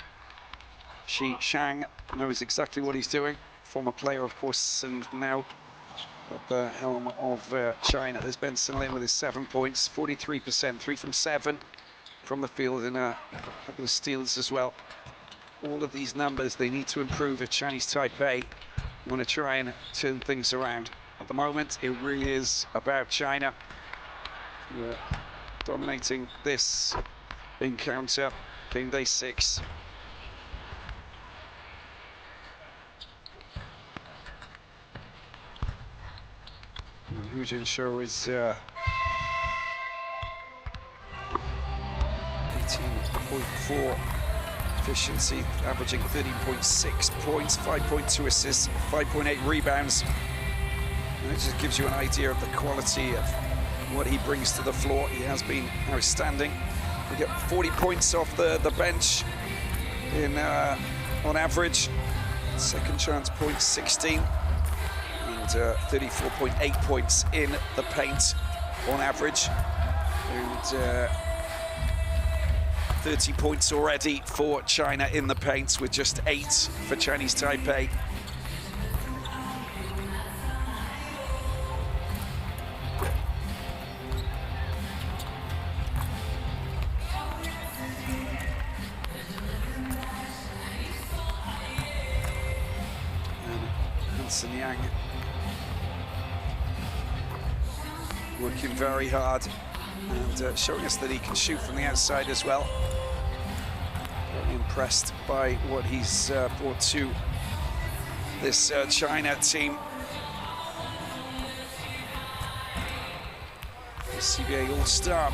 Shi Shang knows exactly what he's doing. Former player, of course, and now at the helm of China. There's Benson Lin with his 7 points, 43%, 3 from 7 from the field, and a couple of steals as well. All of these numbers, they need to improve if Chinese Taipei want to try and turn things around. At the moment, it really is about China dominating this encounter, game day 6. Hu Jinsho is 18.4 efficiency, averaging 13.6 points, 5.2 assists, 5.8 rebounds. And it just gives you an idea of the quality of what he brings to the floor. He has been outstanding. We get 40 points off the bench in on average. Second chance points 16, and 34.8 points in the paint on average. And 30 points already for China in the paint, with just 8 for Chinese Taipei. Vincent Yang working very hard and showing us that he can shoot from the outside as well. Very impressed by what he's brought to this China team. The CBA All-Star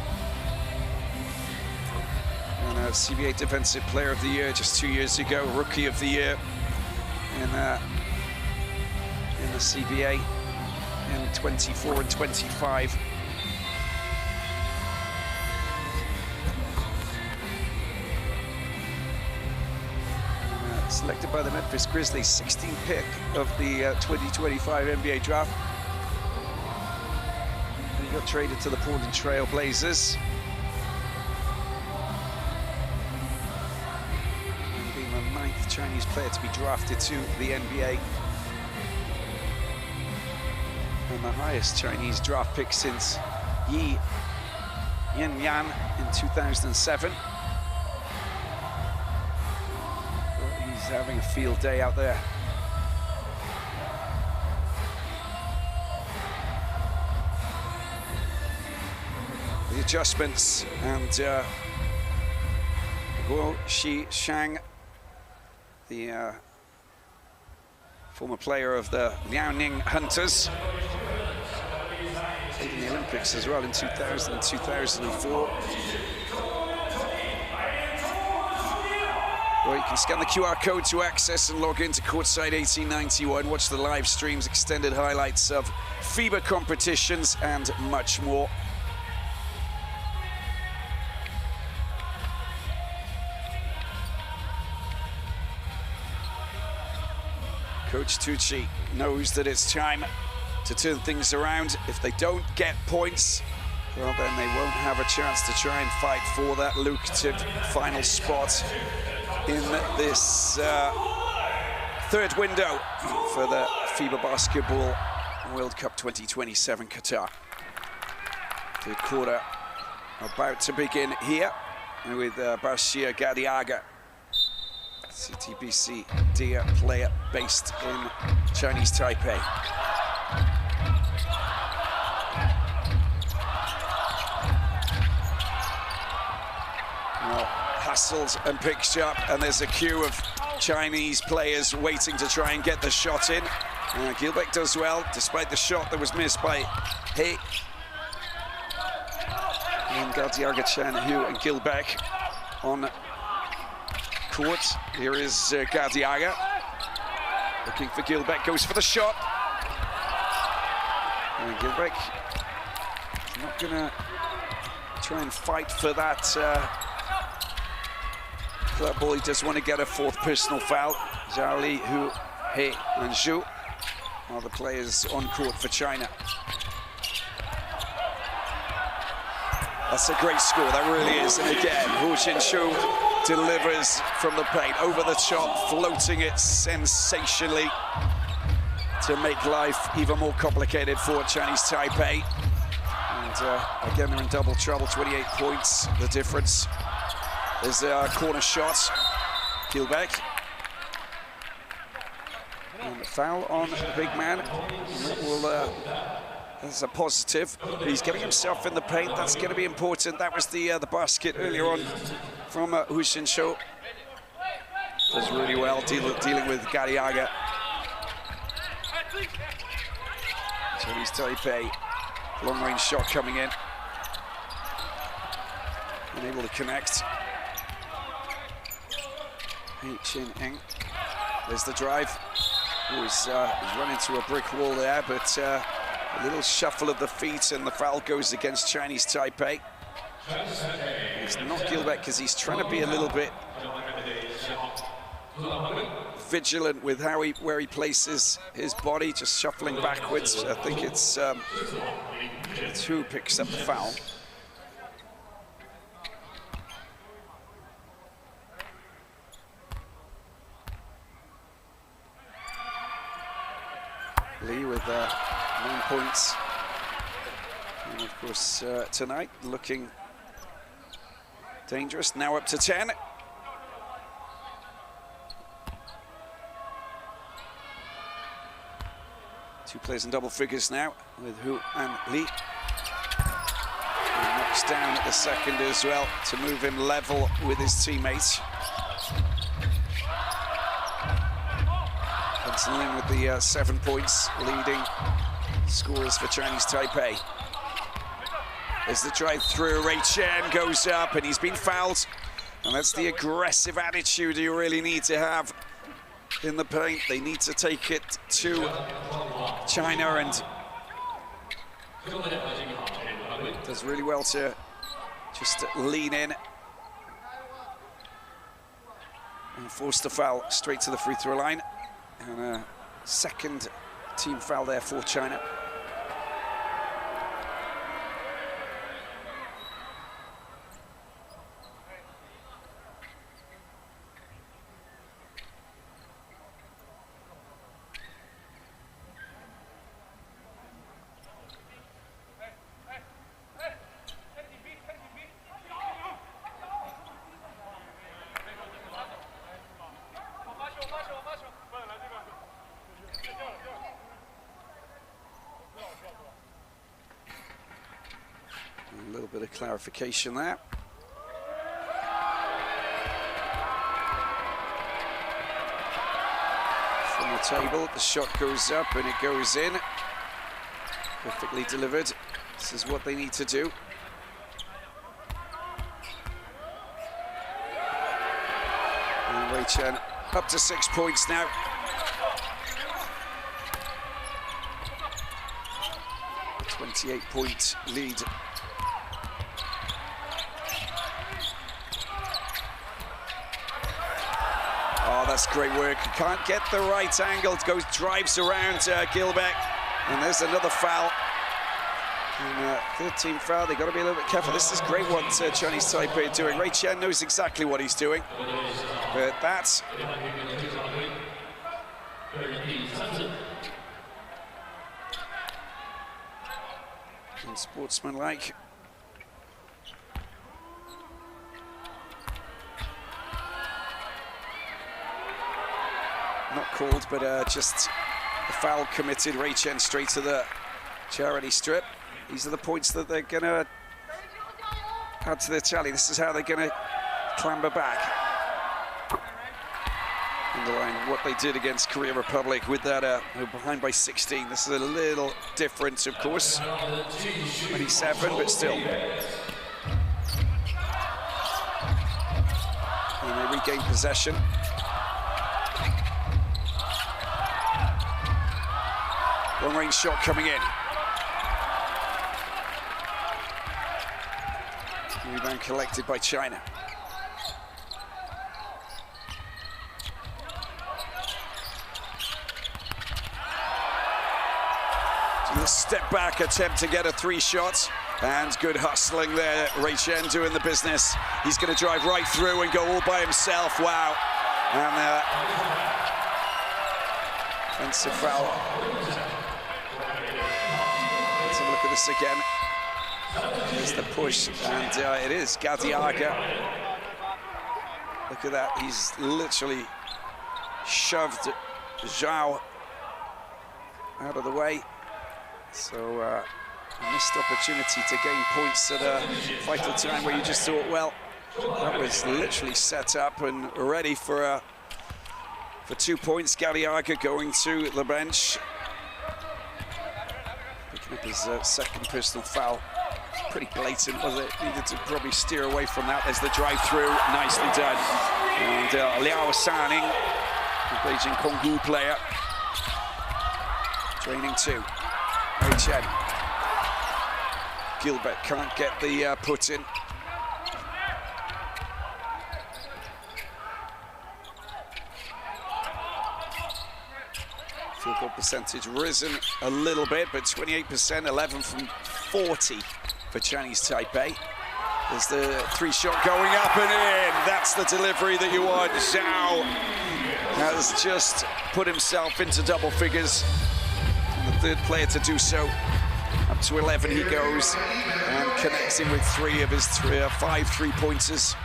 and CBA Defensive Player of the Year just 2 years ago, Rookie of the Year in the CBA in 24 and 25. Selected by the Memphis Grizzlies, 16th pick of the 2025 NBA draft. He got traded to the Portland Trail Blazers. And being the 9th Chinese player to be drafted to the NBA. And the highest Chinese draft pick since Yi Yanyan in 2007. He's having a field day out there. The adjustments and Guo Shishang, the former player of the Liaoning Hunters, in the Olympics as well in 2000 and 2004. Well, you can scan the QR code to access and log into Courtside 1891, watch the live streams, extended highlights of FIBA competitions and much more. Coach Tucci knows that it's time to turn things around. If they don't get points, well, then they won't have a chance to try and fight for that lucrative final spot in this third window for the FIBA Basketball World Cup 2027 Qatar. Third quarter about to begin here with Bashir Gadiaga, CTBC Dia player based in Chinese Taipei. Hustles and picks up, and there's a queue of Chinese players waiting to try and get the shot in. Gilbeck does well, despite the shot that was missed by He. And Gadiaga, Chen, Hu, and Gilbeck on court. Here is Gadiaga, looking for Gilbeck, goes for the shot. And Gilbeck not gonna try and fight for that club ball. He does want to get a fourth personal foul. Zhao Li, Hu, He, and Zhu are the players on court for China. That's a great score, that really is. And again, Hu Xinshu delivers from the paint, over the top, floating it sensationally to make life even more complicated for Chinese Taipei. And again, they're in double trouble, 28 points, the difference. There's a corner shot, Gilbeck. And a foul on the big man. That's a positive. He's getting himself in the paint, that's going to be important. That was the basket earlier on from Hu Xinshu. Does really well dealing with Gadiaga. Chinese Taipei, long-range shot coming in. Unable to connect. Chin Eng. There's the drive. He's run into a brick wall there, but a little shuffle of the feet and the foul goes against Chinese Taipei. It's not Gilbeck because he's trying to be a little bit vigilant with where he places his body, just shuffling backwards. I think it's who picks up the foul. Lee with 9 points. And of course, tonight looking dangerous, now up to 10. Two players in double figures now with Hu and Li. He knocks down at the second as well to move him level with his teammates. Benson Lin with the 7 points, leading scorers for Chinese Taipei. There's the drive through, Ray Chen goes up and he's been fouled. And that's the aggressive attitude you really need to have in the paint. They need to take it to China, and does really well to just lean in and force the foul straight to the free throw line. And a second team foul there for China. A little bit of clarification there. From the table, the shot goes up and it goes in. Perfectly delivered. This is what they need to do. And Wei Chen up to 6 points now. A 28-point lead. Oh, that's great work. Can't get the right angle. Drives around Gilbeck. And there's another foul. And third team foul. They've got to be a little bit careful. This is great what Chinese Taipei are doing. Ray Chen knows exactly what he's doing. But that's... unsportsmanlike. Not called, but just the foul committed. Ray Chen straight to the charity strip. These are the points that they're going to add to their tally. This is how they're going to clamber back. Underline what they did against Korea Republic with that behind by 16. This is a little different, of course. 27, but still. And they regain possession. Long-range shot coming in. Rebound collected by China. So the step back attempt to get a 3 shot. And good hustling there. Ray Chen doing the business. He's going to drive right through and go all by himself. Wow. And offensive foul. Let's have a look at this again. There's the push, and it is Gadiaga. Look at that, he's literally shoved Zhao out of the way. So a missed opportunity to gain points at a vital time where you just thought, well, that was literally set up and ready for 2 points. Gadiaga going to the bench. Picking up his second personal foul. Pretty blatant, was it? Needed to probably steer away from that. There's the drive through, nicely done. And Liao Sanning, the Beijing Konghu player, draining 2. Ray Chen. Gilbert can't get the put in. Field goal percentage risen a little bit, but 28%, 11 from 40 for Chinese Taipei. There's the 3 shot going up and in. That's the delivery that you want. Zhao has just put himself into double figures. And the third player to do so. Up to 11 he goes and connects him with 3 of his 5 3-pointers.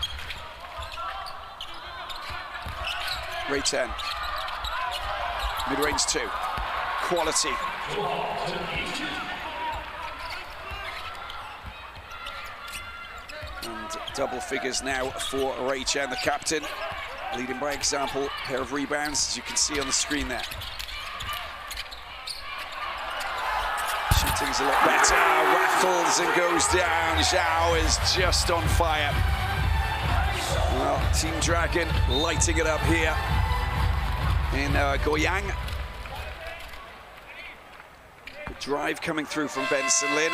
Ray Chen. Mid-range 2. Quality. And double figures now for Ray Chen, the captain, leading by example. Pair of rebounds, as you can see on the screen there. Shooting's a lot better, rattles and goes down. Zhao is just on fire. Well, Team Dragon lighting it up here in Goyang. The drive coming through from Benson Lin.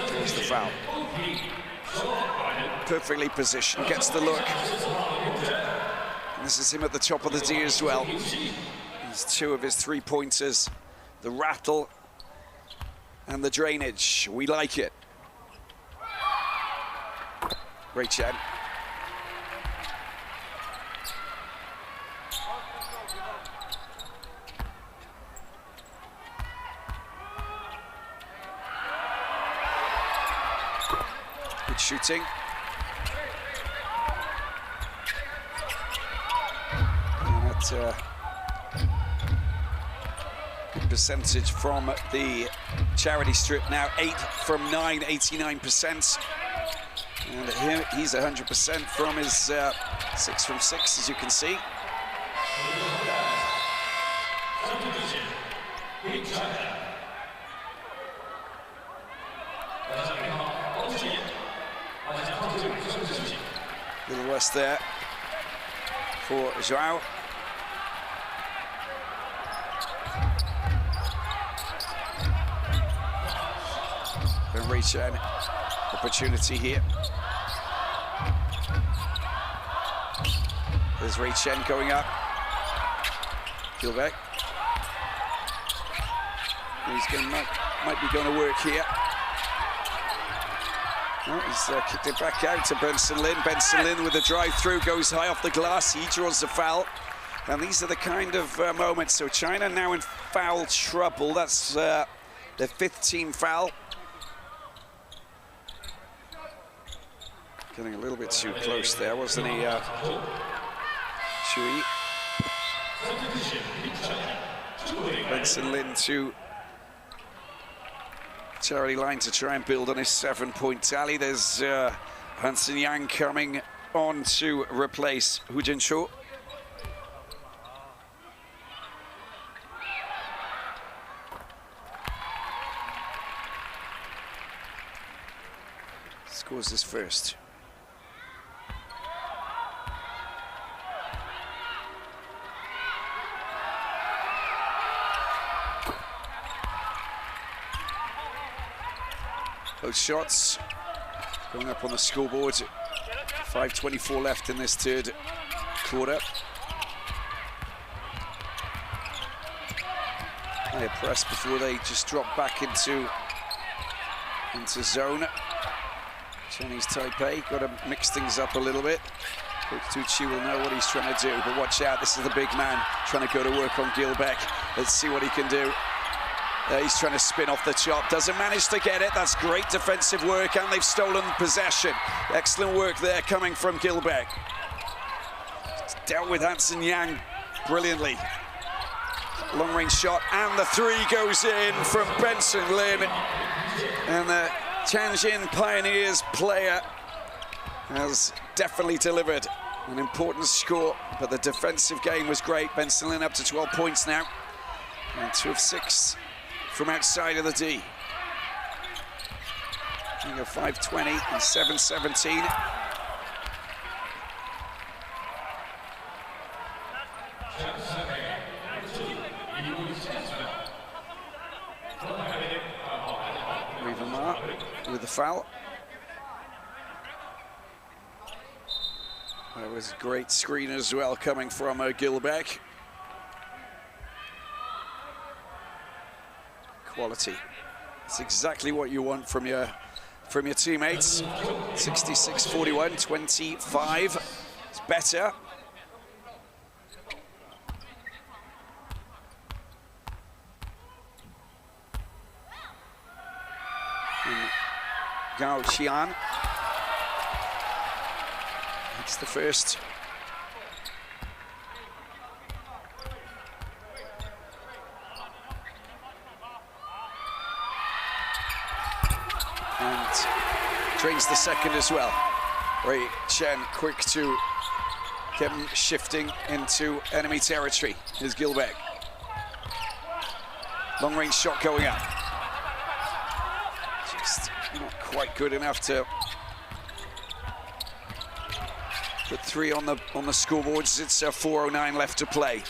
There's the foul. Perfectly positioned, gets the look. And this is him at the top of the D as well. There's two of his three-pointers. The rattle and the drainage. We like it. Ray Chen. Good shooting. And that's good percentage from the charity strip now. 8 from 9, 89%. And here he's 100% from his 6 from 6, as you can see. A little rest there for Zhao. And Ray Chen, opportunity here. There's Ray Chen going up. Gilbeck. He's might be going to work here. Oh, he's kicked it back out to Benson Lin. Benson Lin with the drive-through, goes high off the glass. He draws the foul. And these are the kind of moments. So China now in foul trouble. That's their 5th team foul. Getting a little bit too close there, wasn't he, Shui? Benson Lin to charity line to try and build on his 7-point tally. There's Hansen Yang coming on to replace Hu Jinshu. Scores his first. Both shots going up on the scoreboard. 5:24 left in this third quarter. They press before they just drop back into zone. Chinese Taipei got to mix things up a little bit. Coach Tucci will know what he's trying to do, but watch out, this is the big man trying to go to work on Gilbeck. Let's see what he can do. He's trying to spin off the chop, doesn't manage to get it. That's great defensive work, and they've stolen possession. Excellent work there coming from Gilbeck. Dealt with Hansen Yang brilliantly. Long range shot, and the 3 goes in from Benson Lin. And the Tianjin Pioneers player has definitely delivered an important score, but the defensive game was great. Benson Lin up to 12 points now, and 2 of 6 from outside of the D. 5:20 and 7:17. Rivamar with the foul. That was a great screen as well coming from Gilbeck. Quality. It's exactly what you want from your teammates. 66-41, 25. It's better. And Gao Qian. It's the first. and drains the second as well. Ray Chen quick to get him shifting into enemy territory. Here's Gilbeck. Long range shot going up. Just not quite good enough to put 3 on the scoreboards. It's 4:09 left to play.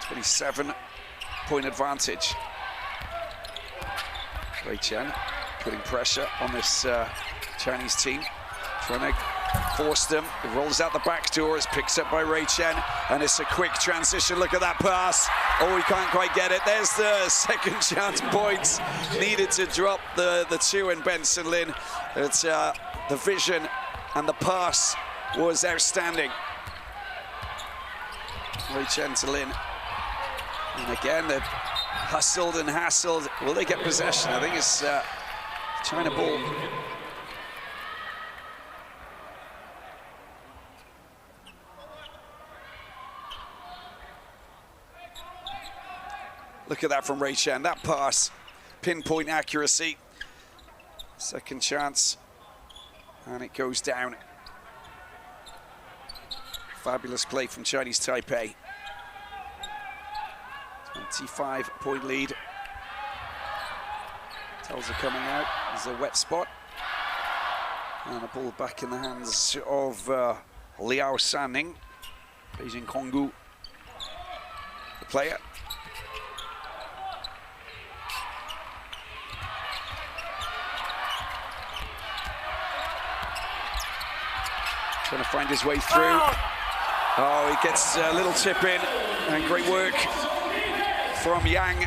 27-point advantage. Ray Chen putting pressure on this Chinese team, trying to force them. It rolls out the back door. It's picked up by Ray Chen, and it's a quick transition. Look at that pass. Oh, he can't quite get it. There's the second chance points needed to drop the 2 in Benson Lin. It's the vision and the pass was outstanding. Ray Chen to Lin, and again they've hustled and hassled. Will they get possession? I think it's China ball. Look at that from Ray Chen. That pass, pinpoint accuracy. Second chance, and it goes down. Fabulous play from Chinese Taipei. 25-point lead. Tells are coming out. There's a wet spot. And a ball back in the hands of Liao Sanning. Beijing Konggu, the player. Trying to find his way through. Oh, he gets a little tip in, and great work from Yang.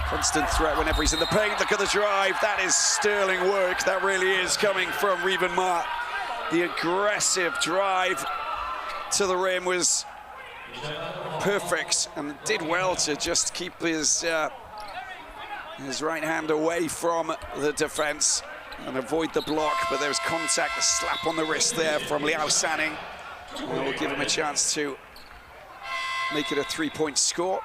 Constant threat whenever he's in the paint. Look at the drive. That is sterling work. That really is coming from Riven Ma. The aggressive drive to the rim was perfect, and did well to just keep his right hand away from the defense and avoid the block, but there was contact, a slap on the wrist there from Liao Sanning. And we'll give him a chance to make it a 3-point score.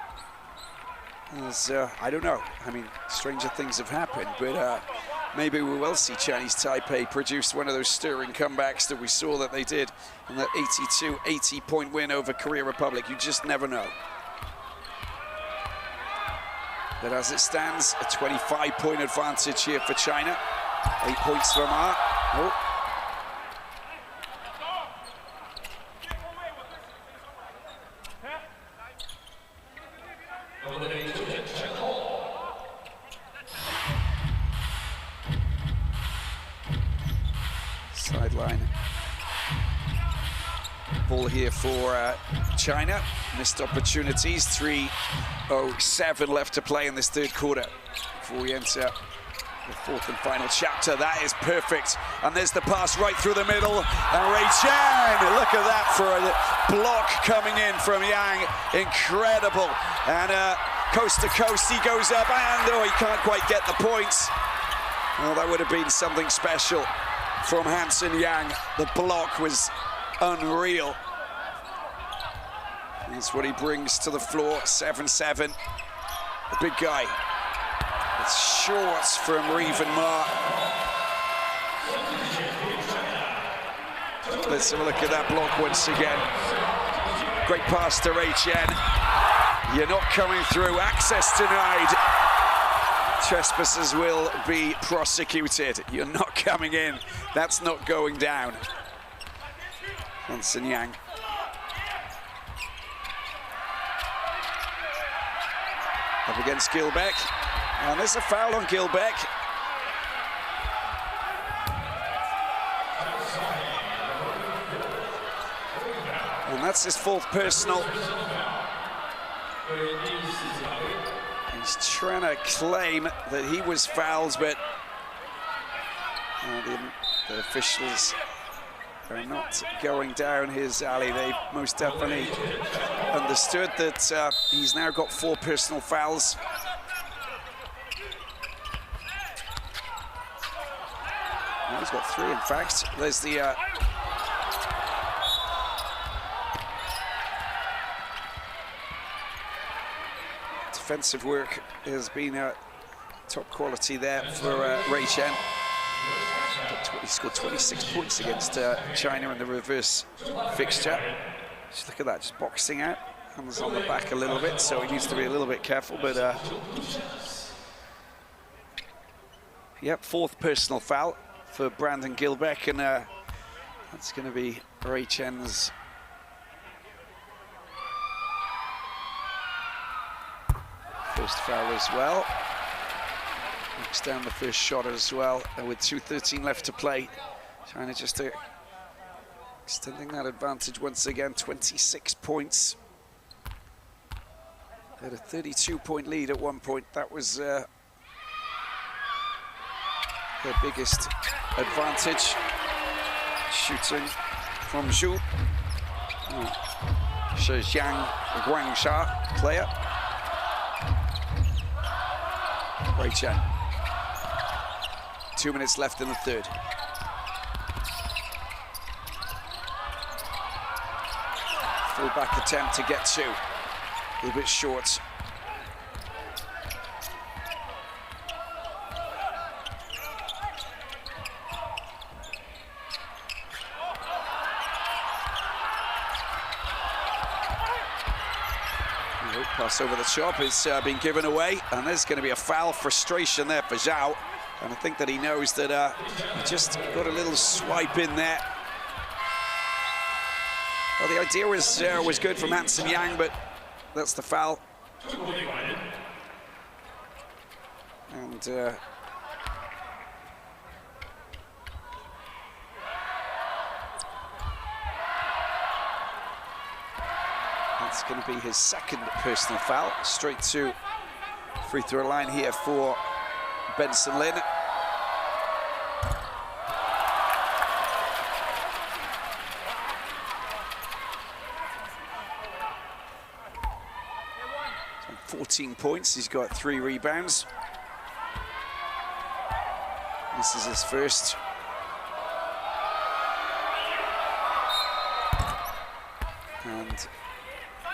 As, I don't know, I mean, stranger things have happened, but maybe we will see Chinese Taipei produce one of those stirring comebacks that we saw that they did in the 82-80-point win over Korea Republic. You just never know. But as it stands, a 25-point advantage here for China. 8 points for Ma. Oh. Sideline. Ball here for China. Missed opportunities. 3:07 left to play in this third quarter before we enter the fourth and final chapter. That is perfect. And there's the pass right through the middle. And Ray Chen, look at that for a block coming in from Yang. Incredible. And coast to coast, he goes up, and oh, he can't quite get the points. Well, that would have been something special from Hansen Yang. The block was unreal. That's what he brings to the floor. 7-7. The big guy. It's shorts from Riven Ma. Let's have a look at that block once again. Great pass to Ray Chen. You're not coming through. Access denied. Trespassers will be prosecuted. You're not coming in. That's not going down. Hansen Yang. Up against Gilbeck. And there's a foul on Gilbeck. And that's his fourth personal. He's trying to claim that he was fouled, but the officials are not going down his alley. They most definitely understood that he's now got 4 personal fouls. Well, he's got 3, in fact. There's the defensive work has been top quality there for Ray Chen. He scored 26 points against China in the reverse fixture. Just look at that, just boxing out. Hands on the back a little bit, so he needs to be a little bit careful, but yep, 4th personal foul for Brandon Gilbeck, and that's going to be Ray Chen's first foul as well. Knocks down the first shot as well, and with 2:13 left to play, China just extending that advantage once again, 26 points. They had a 32-point lead at one point. That was their biggest advantage. Shooting from Zhu. Zhejiang Guangsha player. Ray Chen. 2 minutes left in the third. Full-back attempt to get two. A little bit short. Pass over the top is being given away, and there's going to be a foul. Frustration there for Zhao, and I think that he knows that he just got a little swipe in there. Well, the idea was good from Hansen Yang, but that's the foul. And that's going to be his second personal foul. Straight to free throw line here for Benson Lin. So 14 points, he's got 3 rebounds. This is his first. And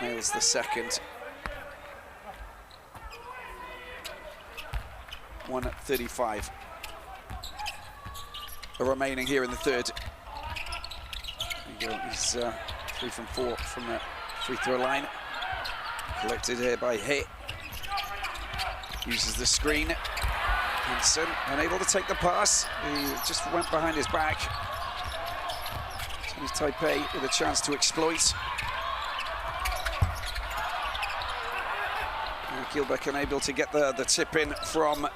nails the second. 1:35 remaining here in the third. There you go. He's 3 from 4 from the free throw line. Collected here by He. Uses the screen. Hansen unable to take the pass. He just went behind his back. Chinese Taipei with a chance to exploit. Gilbeck unable to get the tip in from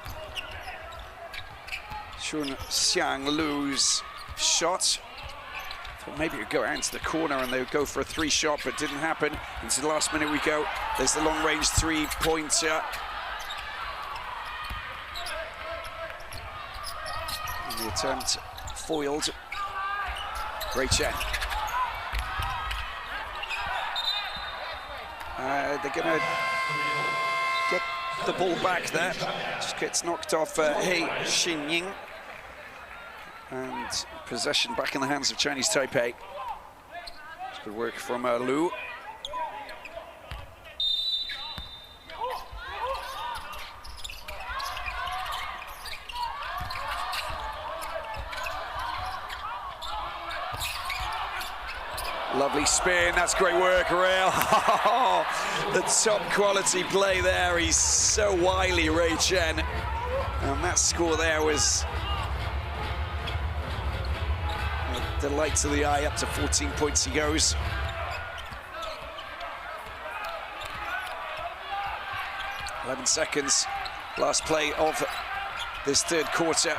Chun Xiang Lu's shot. Thought maybe it would go out into the corner and they would go for a 3-shot, but it didn't happen. Into the last minute we go. There's the long-range 3-pointer. The attempt foiled. Ray Chen. They're going to get the ball back there. Just gets knocked off He Xinying. And possession back in the hands of Chinese Taipei. It's good work from Lu. Lovely spin, that's great work, Rail. The top quality play there. He's so wily, Ray Chen. And that score there was a delight to the eye. Up to 14 points he goes. "11 seconds, last play of this third quarter.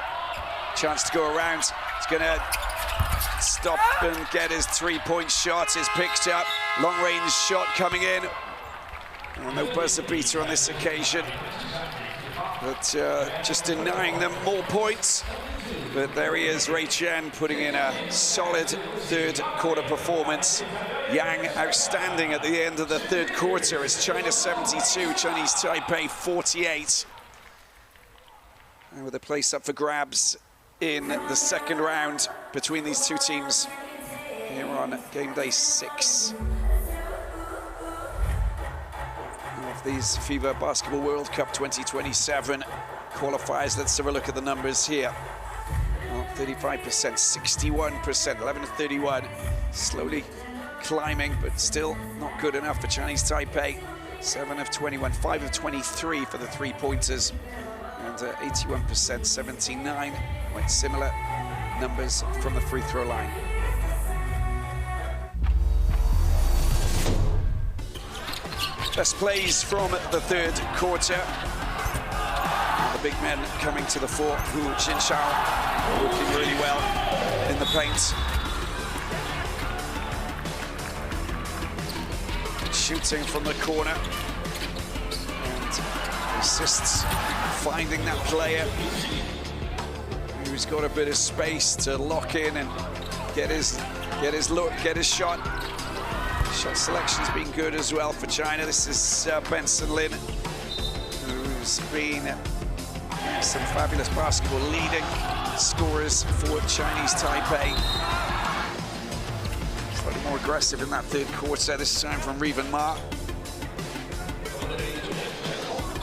Chance to go around. He's gonna stop and get his 3-point shot. Is picked up. Long-range shot coming in. And no buzzer beater on this occasion. But just denying them more points. But there he is, Ray Chen, putting in a solid third quarter performance. Yang outstanding at the end of the third quarter. It's China 72, Chinese Taipei 48. And with a place up for grabs in the second round between these two teams here on game day 6 of these FIBA Basketball World Cup 2027. qualifiers. Let's have a look at the numbers here. Well, 35%, 61%, 11 to 31. Slowly climbing, but still not good enough for Chinese Taipei. 7 of 21, 5 of 23 for the three-pointers. And 81%, 79, quite similar numbers from the free throw line. Best plays from the third quarter. And the big men coming to the fore. Hu Jinshao working really well in the paint. Shooting from the corner. And assists, finding that player who's got a bit of space to lock in and get his look, get his shot. Shot selection's been good as well for China. This is Benson Lin, who's been some fabulous basketball, leading scorers for Chinese Taipei. Slightly more aggressive in that third quarter, this time from Revan Ma.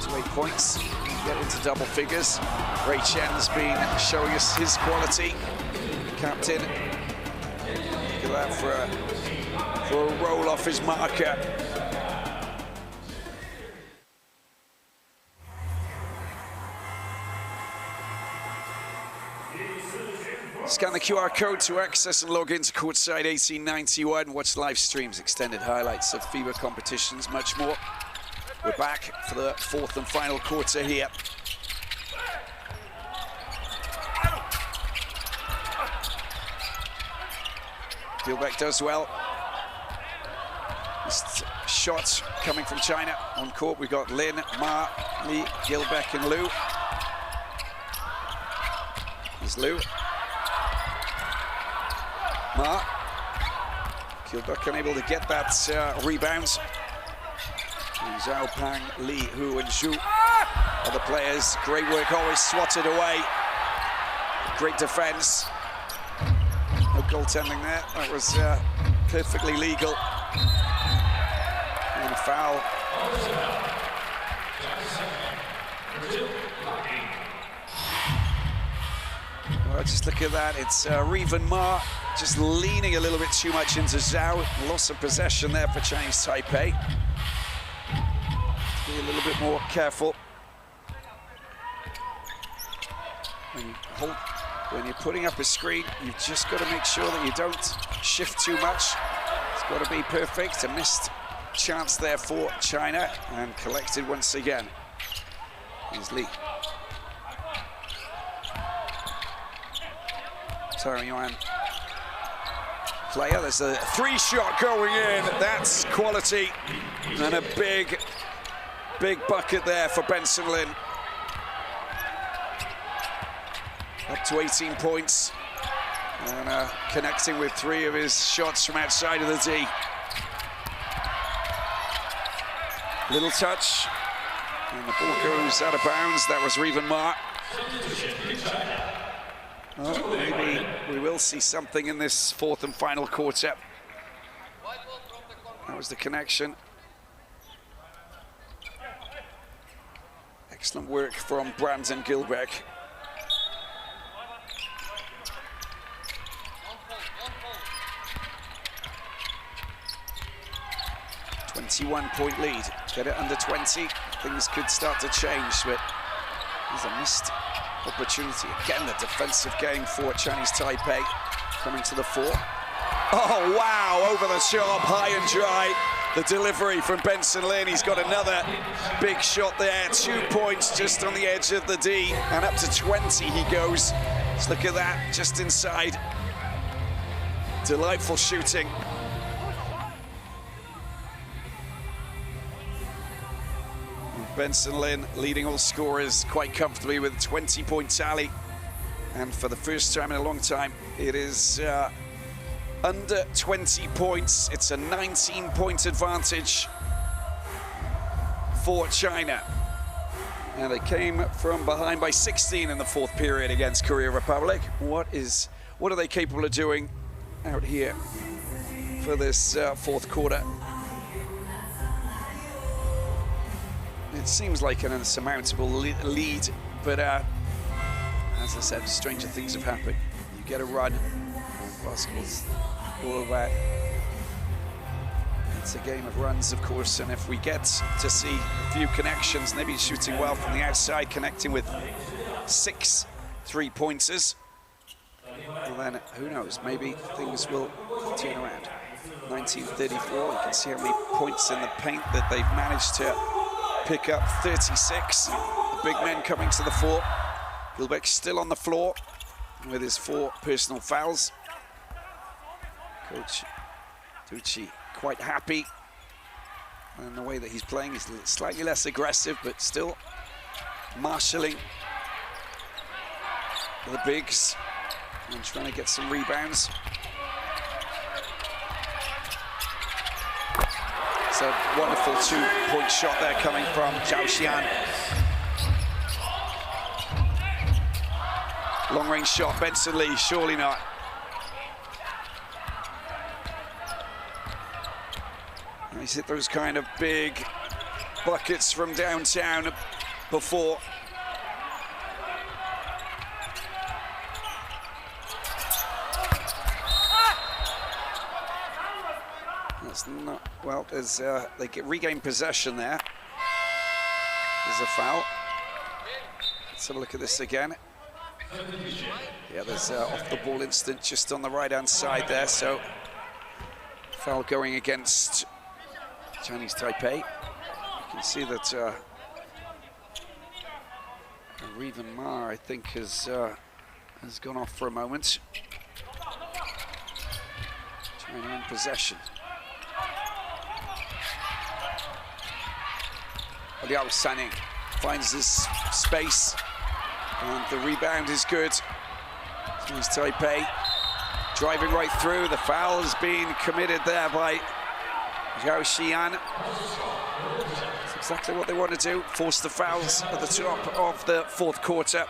To 8 points, get into double figures. Ray Chen's been showing us his quality. Captain, look at that for a roll off his marker. Scan the QR code to access and log into Courtside 1891. Watch live streams, extended highlights of FIBA competitions, much more. We're back for the fourth and final quarter here. Gilbeck does well. This shot coming from China on court. We've got Lin, Ma, Li, Gilbeck, and Liu. Here's Liu. Ma. Gilbeck unable to get that rebound. Zhao Pang, Li, Hu, and Zhu are the players. Great work, always swatted away. Great defense. No goaltending there. That was perfectly legal. And a foul. Well, just look at that. It's Revan Ma just leaning a little bit too much into Zhao. Loss of possession there for Chinese Taipei. Be a little bit more careful. When you're putting up a screen, you've just got to make sure that you don't shift too much. It's got to be perfect. A missed chance there for China, and collected once again. Here's Li. Tara Yuan. Player, there's a three-shot going in. That's quality. And a big bucket there for Benson Lin. Up to 18 points. And connecting with 3 of his shots from outside of the D. Little touch. And the ball goes out of bounds. That was Revan Ma. Oh, maybe we will see something in this fourth and final quarter. That was the connection. Excellent work from Brandon Gilbeck. .21 lead. Get it under 20. Things could start to change, but there's a missed opportunity. Again, the defensive game for Chinese Taipei coming to the fore. Oh, wow, over the top, high and dry. The delivery from Benson Lin. He's got another big shot there. 2 points just on the edge of the D, and up to 20 he goes. Let's look at that, just inside. Delightful shooting. Benson Lin leading all scorers quite comfortably with a 20-point tally. And for the first time in a long time, it is under 20 points. It's a 19-point advantage for China. And they came from behind by 16 in the fourth period against Korea Republic. What are they capable of doing out here for this fourth quarter? It seems like an insurmountable lead but as I said, stranger things have happened. You get a run, basketball's all of that. It's a game of runs, of course, and if we get to see a few connections, maybe shooting well from the outside, connecting with 6 3-pointers, well then, who knows, maybe things will turn around. 1934, you can see how many points in the paint that they've managed to pick up. 36, the big men coming to the fore. Gilbeck still on the floor with his 4 personal fouls. Coach Ducci quite happy, and the way that he's playing is slightly less aggressive, but still marshalling the bigs and trying to get some rebounds. It's a wonderful 2-point shot there coming from Zhao Xian. Long-range shot, Benson Lee, surely not. He's hit those kind of big buckets from downtown before. That's not, well, there's, they regain possession there. There's a foul. Let's have a look at this again. Yeah, there's off the ball instant just on the right-hand side there, so foul going against Chinese Taipei. You can see that Revan Ma, I think, has gone off for a moment. China in possession. Liao Sanning finds his space, and the rebound is good. Chinese Taipei driving right through. The foul has been committed there by Zhao Xian. That's exactly what they want to do, force the fouls at the top of the 4th quarter.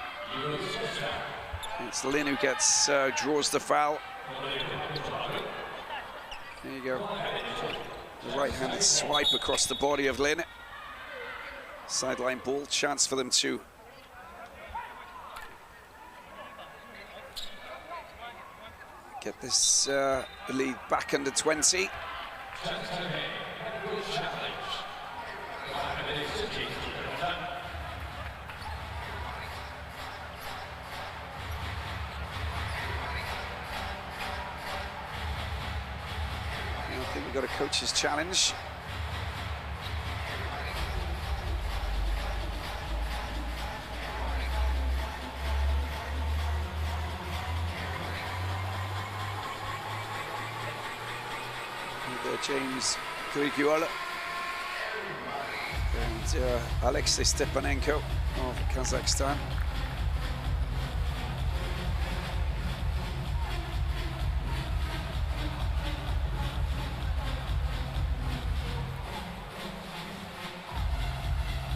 It's Lin who gets, draws the foul. There you go. The right-handed swipe across the body of Lin. Sideline ball, chance for them to get this lead back under 20. I think we've got a coach's challenge. James Grigual and Alexei Stepanenko of Kazakhstan.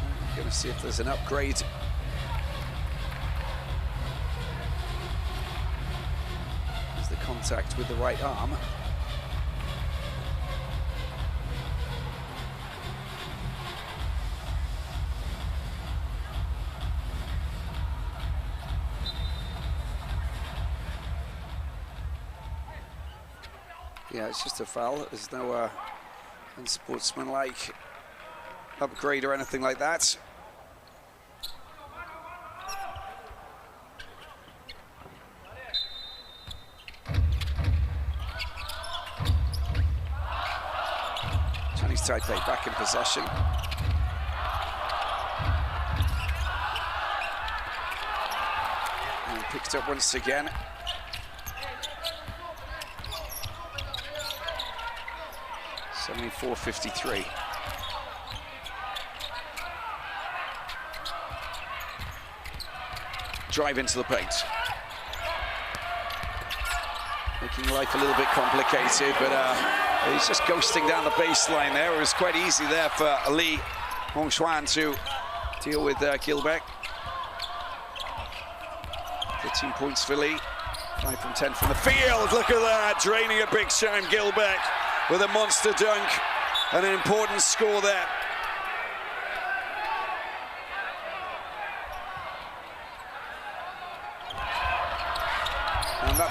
I'm going to see if there's an upgrade. There's the contact with the right arm. Yeah, it's just a foul. There's no unsportsmanlike upgrade or anything like that. Chinese Taipei back in possession. And picked up once again. .74-53. Drive into the paint. Making life a little bit complicated, but he's just ghosting down the baseline there. It was quite easy there for Li Hongxuan to deal with Gilbeck. 13 points for Li. 5 from 10 from the field. Look at that, draining a big time Gilbeck with a monster dunk and an important score there.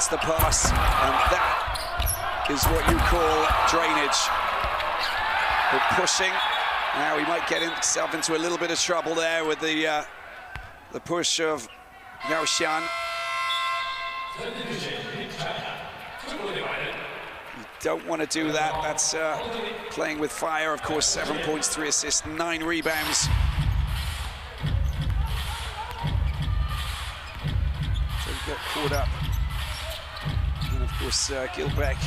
gets the pass, and that is what you call drainage. But pushing, now he might get himself into a little bit of trouble there with the push of Yao Xian. You don't want to do that. That's playing with fire, of course. 7 points, 3 assists, 9 rebounds. Don't get caught up. And of course, Gilbeck,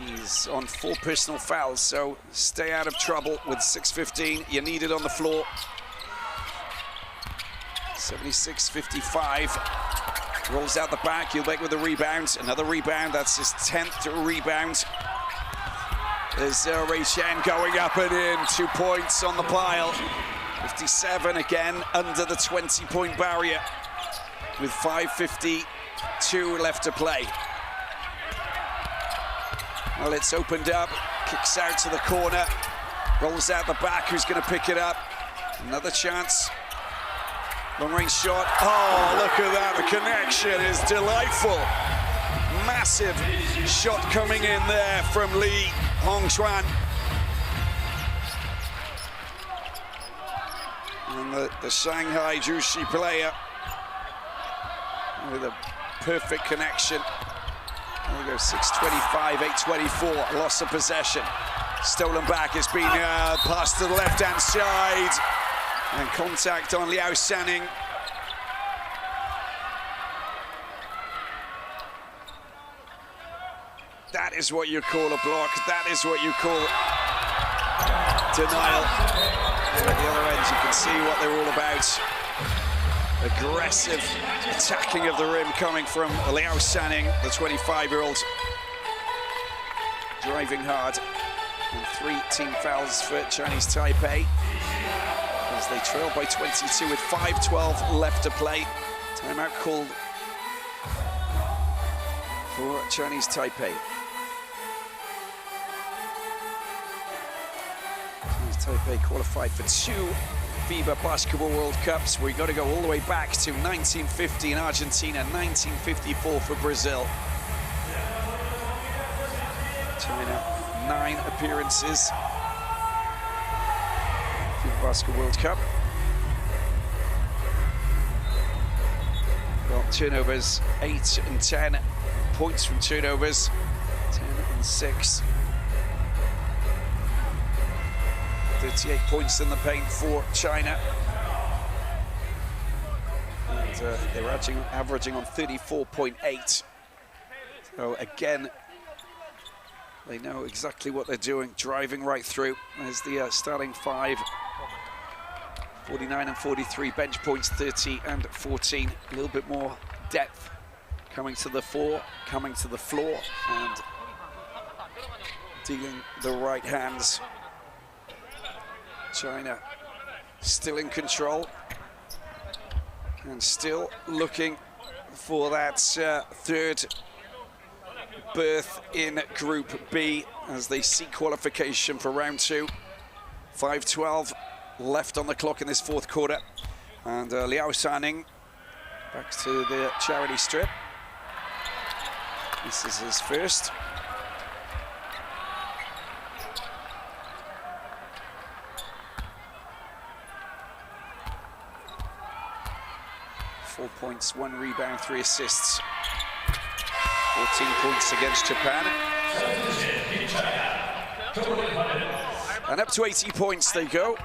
he's on 4 personal fouls, so stay out of trouble with 6:15. You need it on the floor. 76-55. Rolls out the back. Gilbeck with the rebound. Another rebound. That's his 10th rebound. There's Ray Chen going up and in. 2 points on the pile. 57 again under the 20-point barrier with 5:52 left to play. Well, it's opened up. Kicks out to the corner. Rolls out the back. Who's going to pick it up? Another chance. Long-range shot. Oh, look at that. The connection is delightful. Massive shot coming in there from Li Hongchuan. And the Shanghai Jushi player with a perfect connection. There we go, 6:25, 8:24, loss of possession. Stolen back, it's been passed to the left-hand side. And contact on Liao Sanning. That is what you call a block. That is what you call denial. And at the other end, you can see what they're all about. Aggressive attacking of the rim coming from Liao Sanning, the 25-year-old. Driving hard. And 3 team fouls for Chinese Taipei, as they trail by 22 with 5:12 left to play. Timeout called for Chinese Taipei. Chinese Taipei qualified for 2 FIBA Basketball World Cups. We've got to go all the way back to 1950 in Argentina, 1954 for Brazil. China, 9 appearances. FIBA Basketball World Cup. Well, turnovers 8 and 10. Points from turnovers 10 and 6. 38 points in the paint for China. And they're averaging on 34.8. So again, they know exactly what they're doing, driving right through. There's the starting 5. 49 and 43, bench points 30 and 14. A little bit more depth coming to the 4, coming to the floor, and dealing the right hands. China still in control and still looking for that 3rd berth in Group B as they seek qualification for round 2. 5:12 left on the clock in this 4th quarter, and Liao Sanning back to the charity strip. This is his first. Four points, 1 rebound, 3 assists. 14 points against Japan. And up to 80 points they go.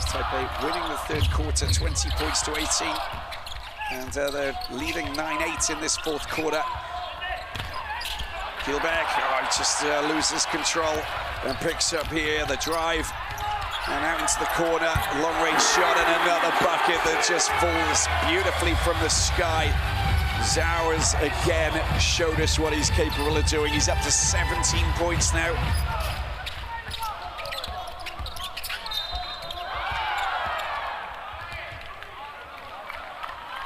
Taipei winning the 3rd quarter, 20 points to 18. And they're leading 9-8 in this 4th quarter. Gilbeck just loses control and picks up here the drive. And out into the corner, long-range shot and another bucket that just falls beautifully from the sky. Zhao has again showed us what he's capable of doing. He's up to 17 points now.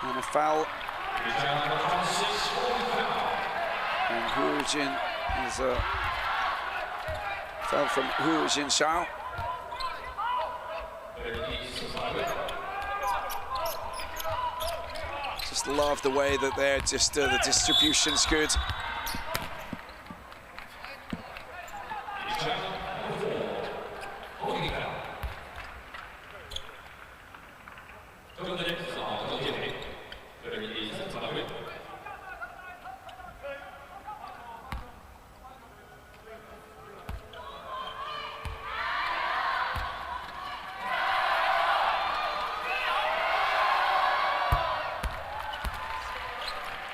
And a foul. And Hu Jin is Fell from Hu Jintao. Just love the way that they're just the distribution's good.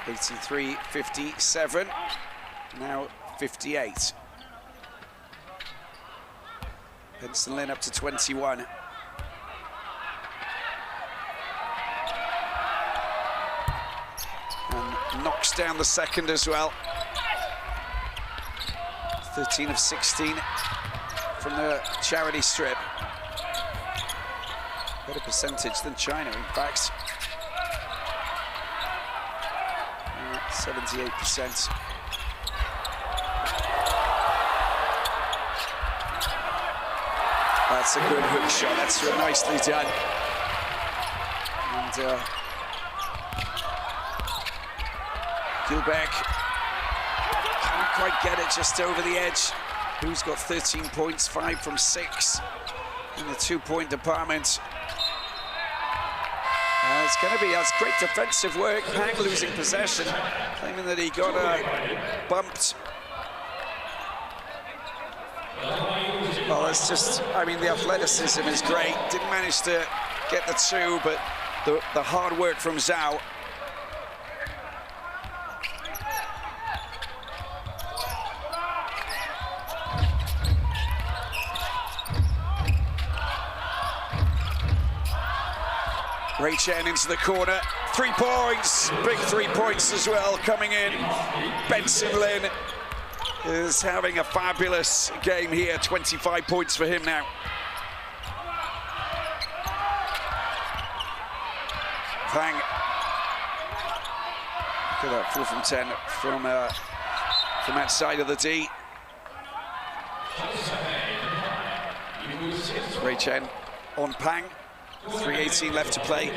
$83-57, now 58. Benson Lin up to 21. And knocks down the second as well. 13 of 16 from the charity strip. Better percentage than China, in fact. 78%. That's a good hook shot. That's nicely done. And Gilbeck can't quite get it, just over the edge. Who's got 13 points, 5 from 6 in the 2-point department. It's going to be, that's great defensive work. Pang losing possession, claiming that he got bumped. Well, that's just, I mean, the athleticism is great. Didn't manage to get the 2, but the hard work from Zhao. Ray Chen into the corner, 3 points, big 3 points as well coming in. Benson Lin is having a fabulous game here, 25 points for him now. Pang, look at that, 4 from 10 from outside of the D. Ray Chen on Pang. 3:18 left to play,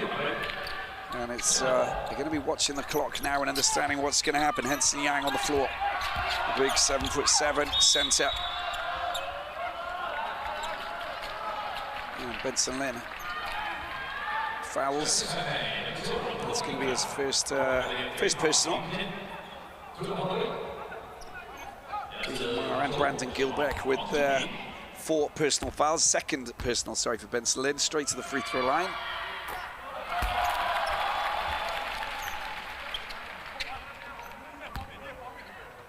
and it's they're going to be watching the clock now and understanding what's going to happen. Henson Yang on the floor, the big 7'7" centre. And Benson Lin fouls. It's going to be his first personal. And Brandon Gilbeck with 4 personal fouls, second personal, sorry, for Benson Lin, straight to the free throw line.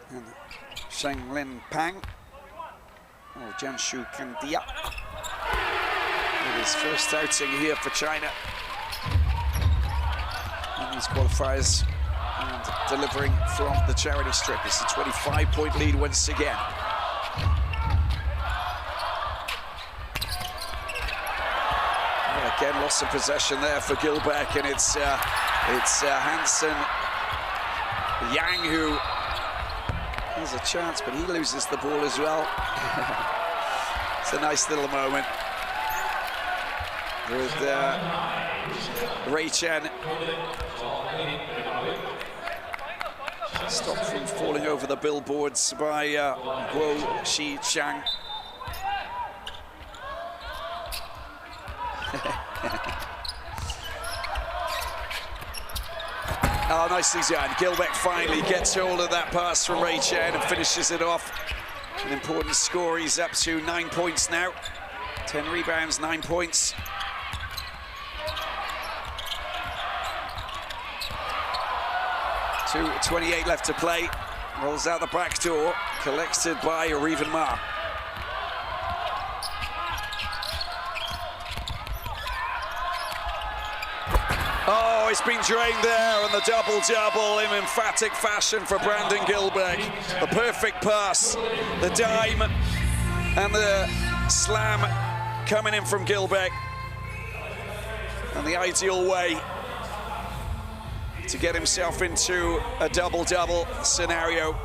And Sheng Lin Pang, or Jianshu Kandia, with his first outing here for China in these qualifiers, and delivering from the charity strip. It's a 25-point lead once again. Again, loss of possession there for Gilbeck, and it's Hansen Yang who has a chance, but he loses the ball as well. It's a nice little moment with Ray Chen. Stopped from falling over the billboards by Guo Shichang. Oh, nicely done. Gilbeck finally gets hold of that pass from Ray Chen and finishes it off. An important score. He's up to 9 points now. 10 rebounds, 9 points. .28 left to play. Rolls out the back door. Collected by Revan Ma. Oh, it's been drained there on the double-double in emphatic fashion for Brandon Gilbeck. The perfect pass, the dime, and the slam coming in from Gilbeck. And the ideal way to get himself into a double-double scenario.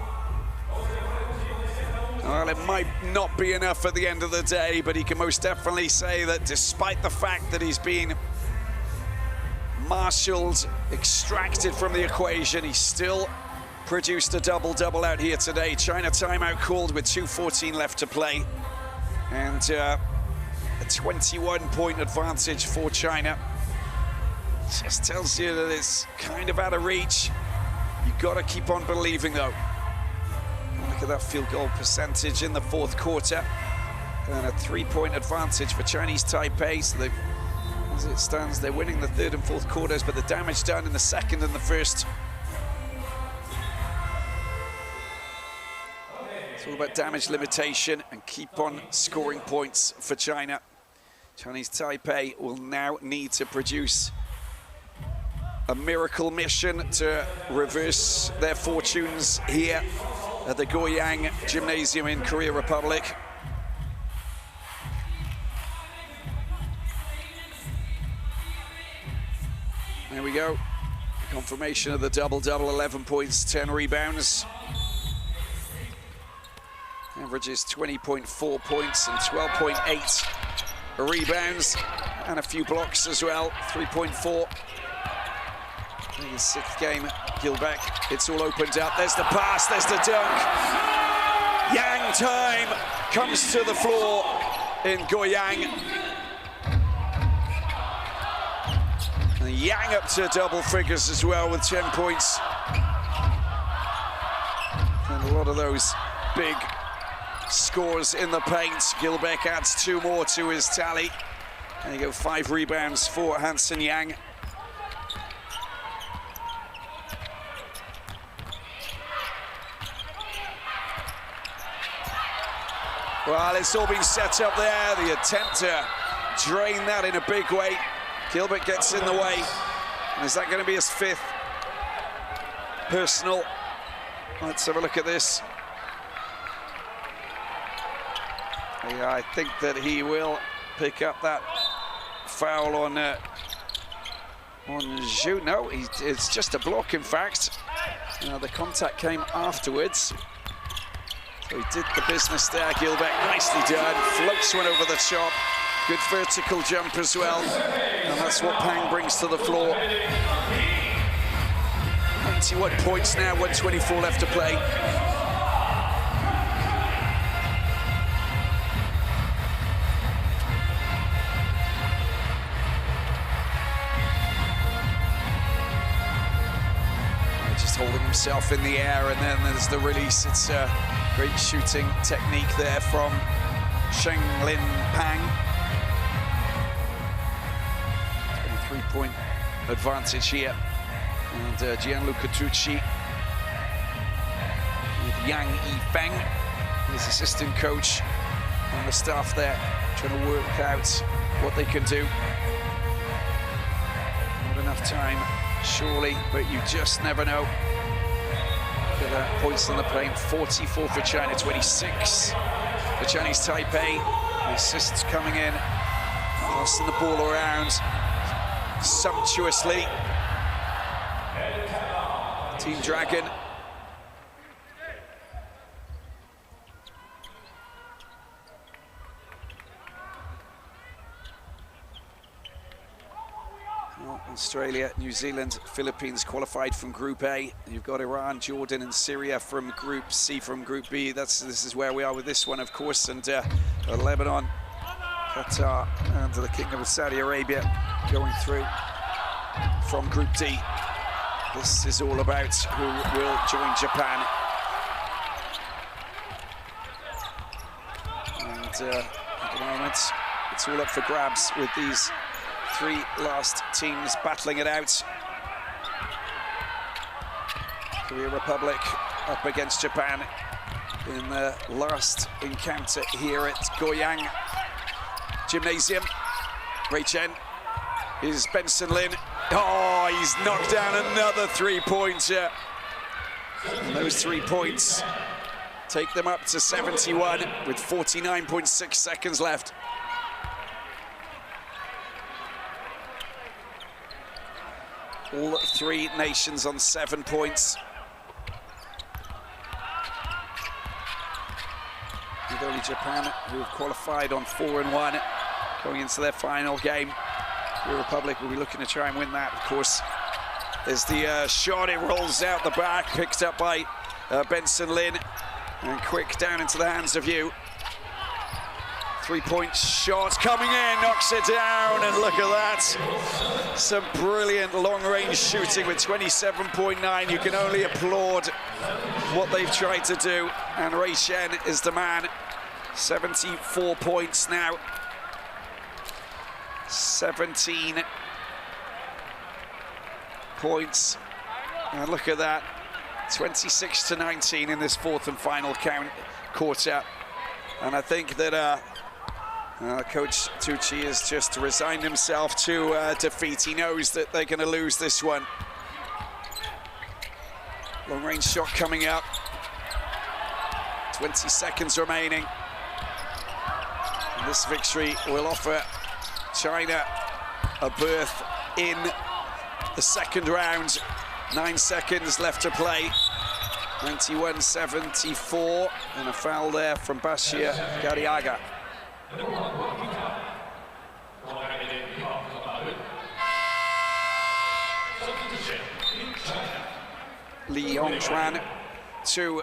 Well, it might not be enough at the end of the day, but he can most definitely say that despite the fact that he's been marshaled, extracted from the equation, he still produced a double-double out here today. China timeout called with 2:14 left to play. And a 21-point advantage for China. Just tells you that it's kind of out of reach. You've got to keep on believing, though. Look at that field goal percentage in the fourth quarter. And a 3-point advantage for Chinese Taipei. So they, as it stands, they're winning the third and fourth quarters, but the damage done in the second and the first. It's all about damage limitation and keep on scoring points for China. Chinese Taipei will now need to produce a miracle mission to reverse their fortunes here at the Goyang Gymnasium in Korea Republic. There we go. Confirmation of the double-double, 11 points, 10 rebounds. Averages 20.4 points and 12.8 rebounds, and a few blocks as well, 3.4. In his sixth game, Gilbeck, it's all opened up. There's the pass, there's the dunk. Yang time comes to the floor in Goyang. And Yang up to double figures as well with 10 points. And a lot of those big scores in the paint. Gilbeck adds 2 more to his tally. There you go, 5 rebounds for Hansen Yang. Well, it's all been set up there. The attempt to drain that in a big way. Gilbert gets in the way. And is that going to be his 5th personal? Let's have a look at this. Yeah, I think that he will pick up that foul on Zhu. No, it's just a block, in fact. The contact came afterwards. So he did the business there, Gilbeck. Nicely done. Floats one over the top. Good vertical jump as well. And that's what Pang brings to the floor. 91 points now, 1:24 left to play. Holding himself in the air, and then there's the release. It's a great shooting technique there from Shenglin Pang. 23-point advantage here. And Gianluca Tucci with Yang Yifeng, his assistant coach, and the staff there trying to work out what they can do. Not enough time, surely, but you just never know. Look at that, points on the paint, 44 for China, 26 for Chinese Taipei. The assists coming in, passing the ball around sumptuously. Team Dragon. Australia, New Zealand, Philippines qualified from Group A. You've got Iran, Jordan, and Syria from Group C. From Group B, this is where we are with this one, of course. And Lebanon, Qatar, and the Kingdom of Saudi Arabia going through from Group D. This is all about who will join Japan. And at the moment, it's all up for grabs with these 3 last teams battling it out. Korea Republic up against Japan in the last encounter here at Goyang Gymnasium. Ray Chen is Benson Lin. Oh, he's knocked down another 3-pointer. And those 3 points take them up to 71 with 49.6 seconds left. All 3 nations on 7 points. obviously Japan, who have qualified on 4-1, going into their final game. The Republic will be looking to try and win that, of course. There's the shot, it rolls out the back, picked up by Benson Lin, and quick down into the hands of Yu. 3-point shot coming in, knocks it down, and look at that. Some brilliant long-range shooting with 27.9. You can only applaud what they've tried to do, and Rui Shen is the man. 74 points now. 17 points, and look at that. 26-19 in this fourth and final quarter. And I think that Coach Tucci has just resigned himself to defeat. He knows that they're going to lose this one. Long range shot coming up. 20 seconds remaining. And this victory will offer China a berth in the second round. 9 seconds left to play. 91-74, and a foul there from Bashir Gariaga. Li Yongchuan to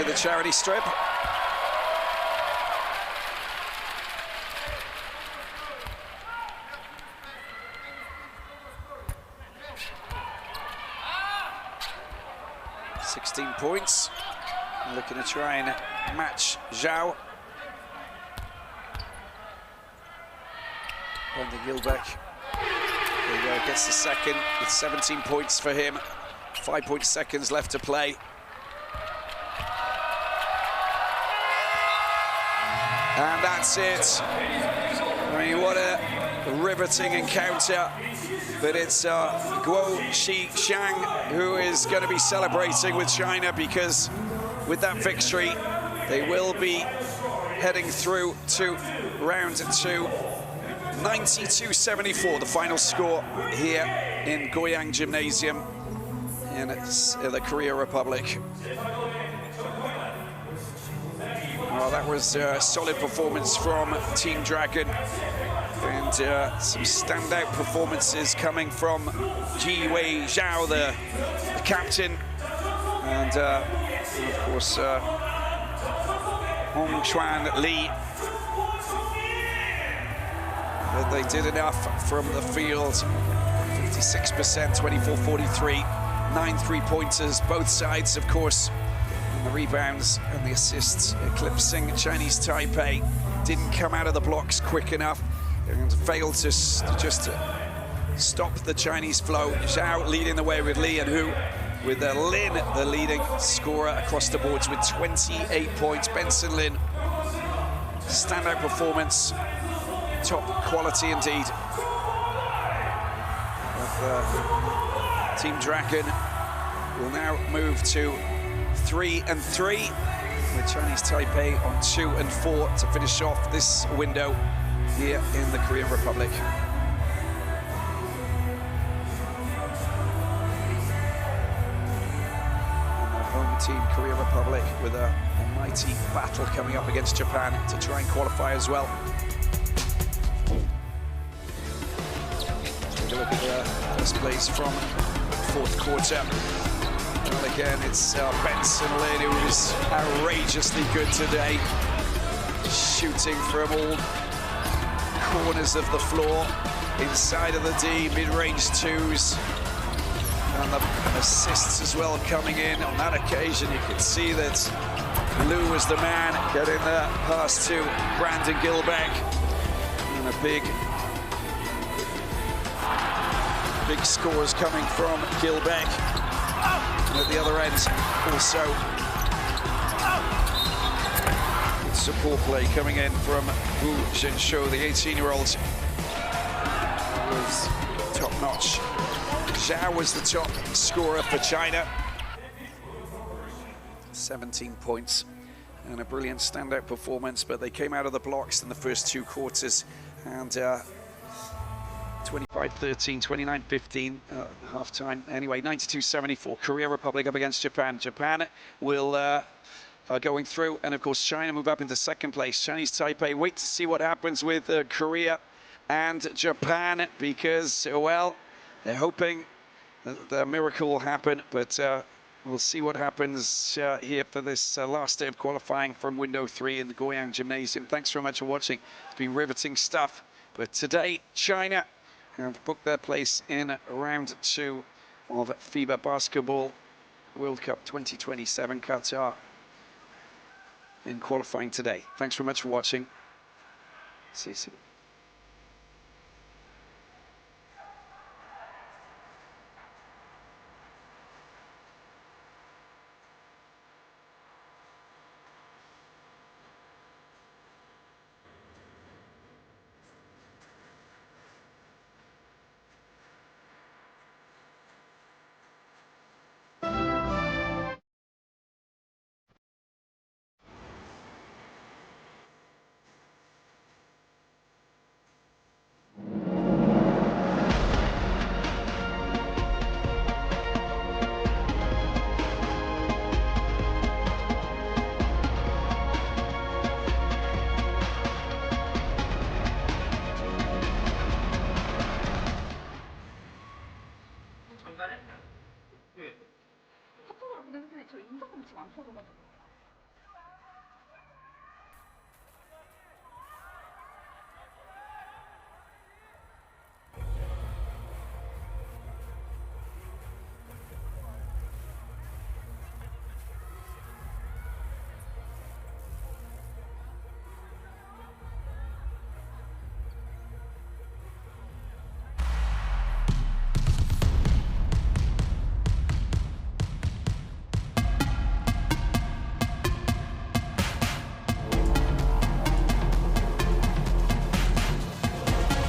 the charity strip. Points. Looking to try and match Zhao. Brandon Gilbeck. There you go, gets the second. It's 17 points for him. 5 seconds left to play. And that's it. I mean, what a riveting encounter. But it's Guo Shishang who is going to be celebrating with China, because with that victory, they will be heading through to round 2. 92-74, the final score here in Goyang Gymnasium in the Korea Republic. Well, that was a solid performance from Team Dragon. And some standout performances coming from Ji Wei Zhao, the captain, and of course Hong Chuan Lee. But they did enough from the field. 56%, 24-43, 9 3-pointers, both sides, of course. And the rebounds and the assists eclipsing Chinese Taipei. Didn't come out of the blocks quick enough and failed to just stop the Chinese flow. Zhao leading the way with Li and Hu, with Lin, the leading scorer across the boards with 28 points. Benson Lin, standout performance, top quality indeed. But, Team Dragon will now move to 3-3, with Chinese Taipei on 2-4 to finish off this window here in the Korean Republic. And the home team, Korea Republic, with a mighty battle coming up against Japan to try and qualify as well. Take a look at the first place from fourth quarter. And again, it's Benson Lin, who is outrageously good today, shooting from all corners of the floor, inside of the D, mid-range twos, and the assists as well coming in. On that occasion, you could see that Liu was the man getting the pass to Brandon Gilbeck, and a big scores coming from Gilbeck. And at the other end, also support play coming in from Wu Zhenshu, the 18-year-old, was top-notch. Zhao was the top scorer for China. 17 points and a brilliant standout performance, but they came out of the blocks in the first 2 quarters, and 28 25-13, 29-15, half-time. Anyway, 92-74, Korea Republic up against Japan. Japan will are going through, and of course China move up into second place. Chinese Taipei wait to see what happens with Korea and Japan, because, well, they're hoping that the miracle will happen, but we'll see what happens here for this last day of qualifying from Window 3 in the Goyang Gymnasium. Thanks very much for watching. It's been riveting stuff. But today, China have booked their place in round 2 of FIBA Basketball World Cup 2027 Qatar in qualifying today. Thanks very much for watching. See you soon.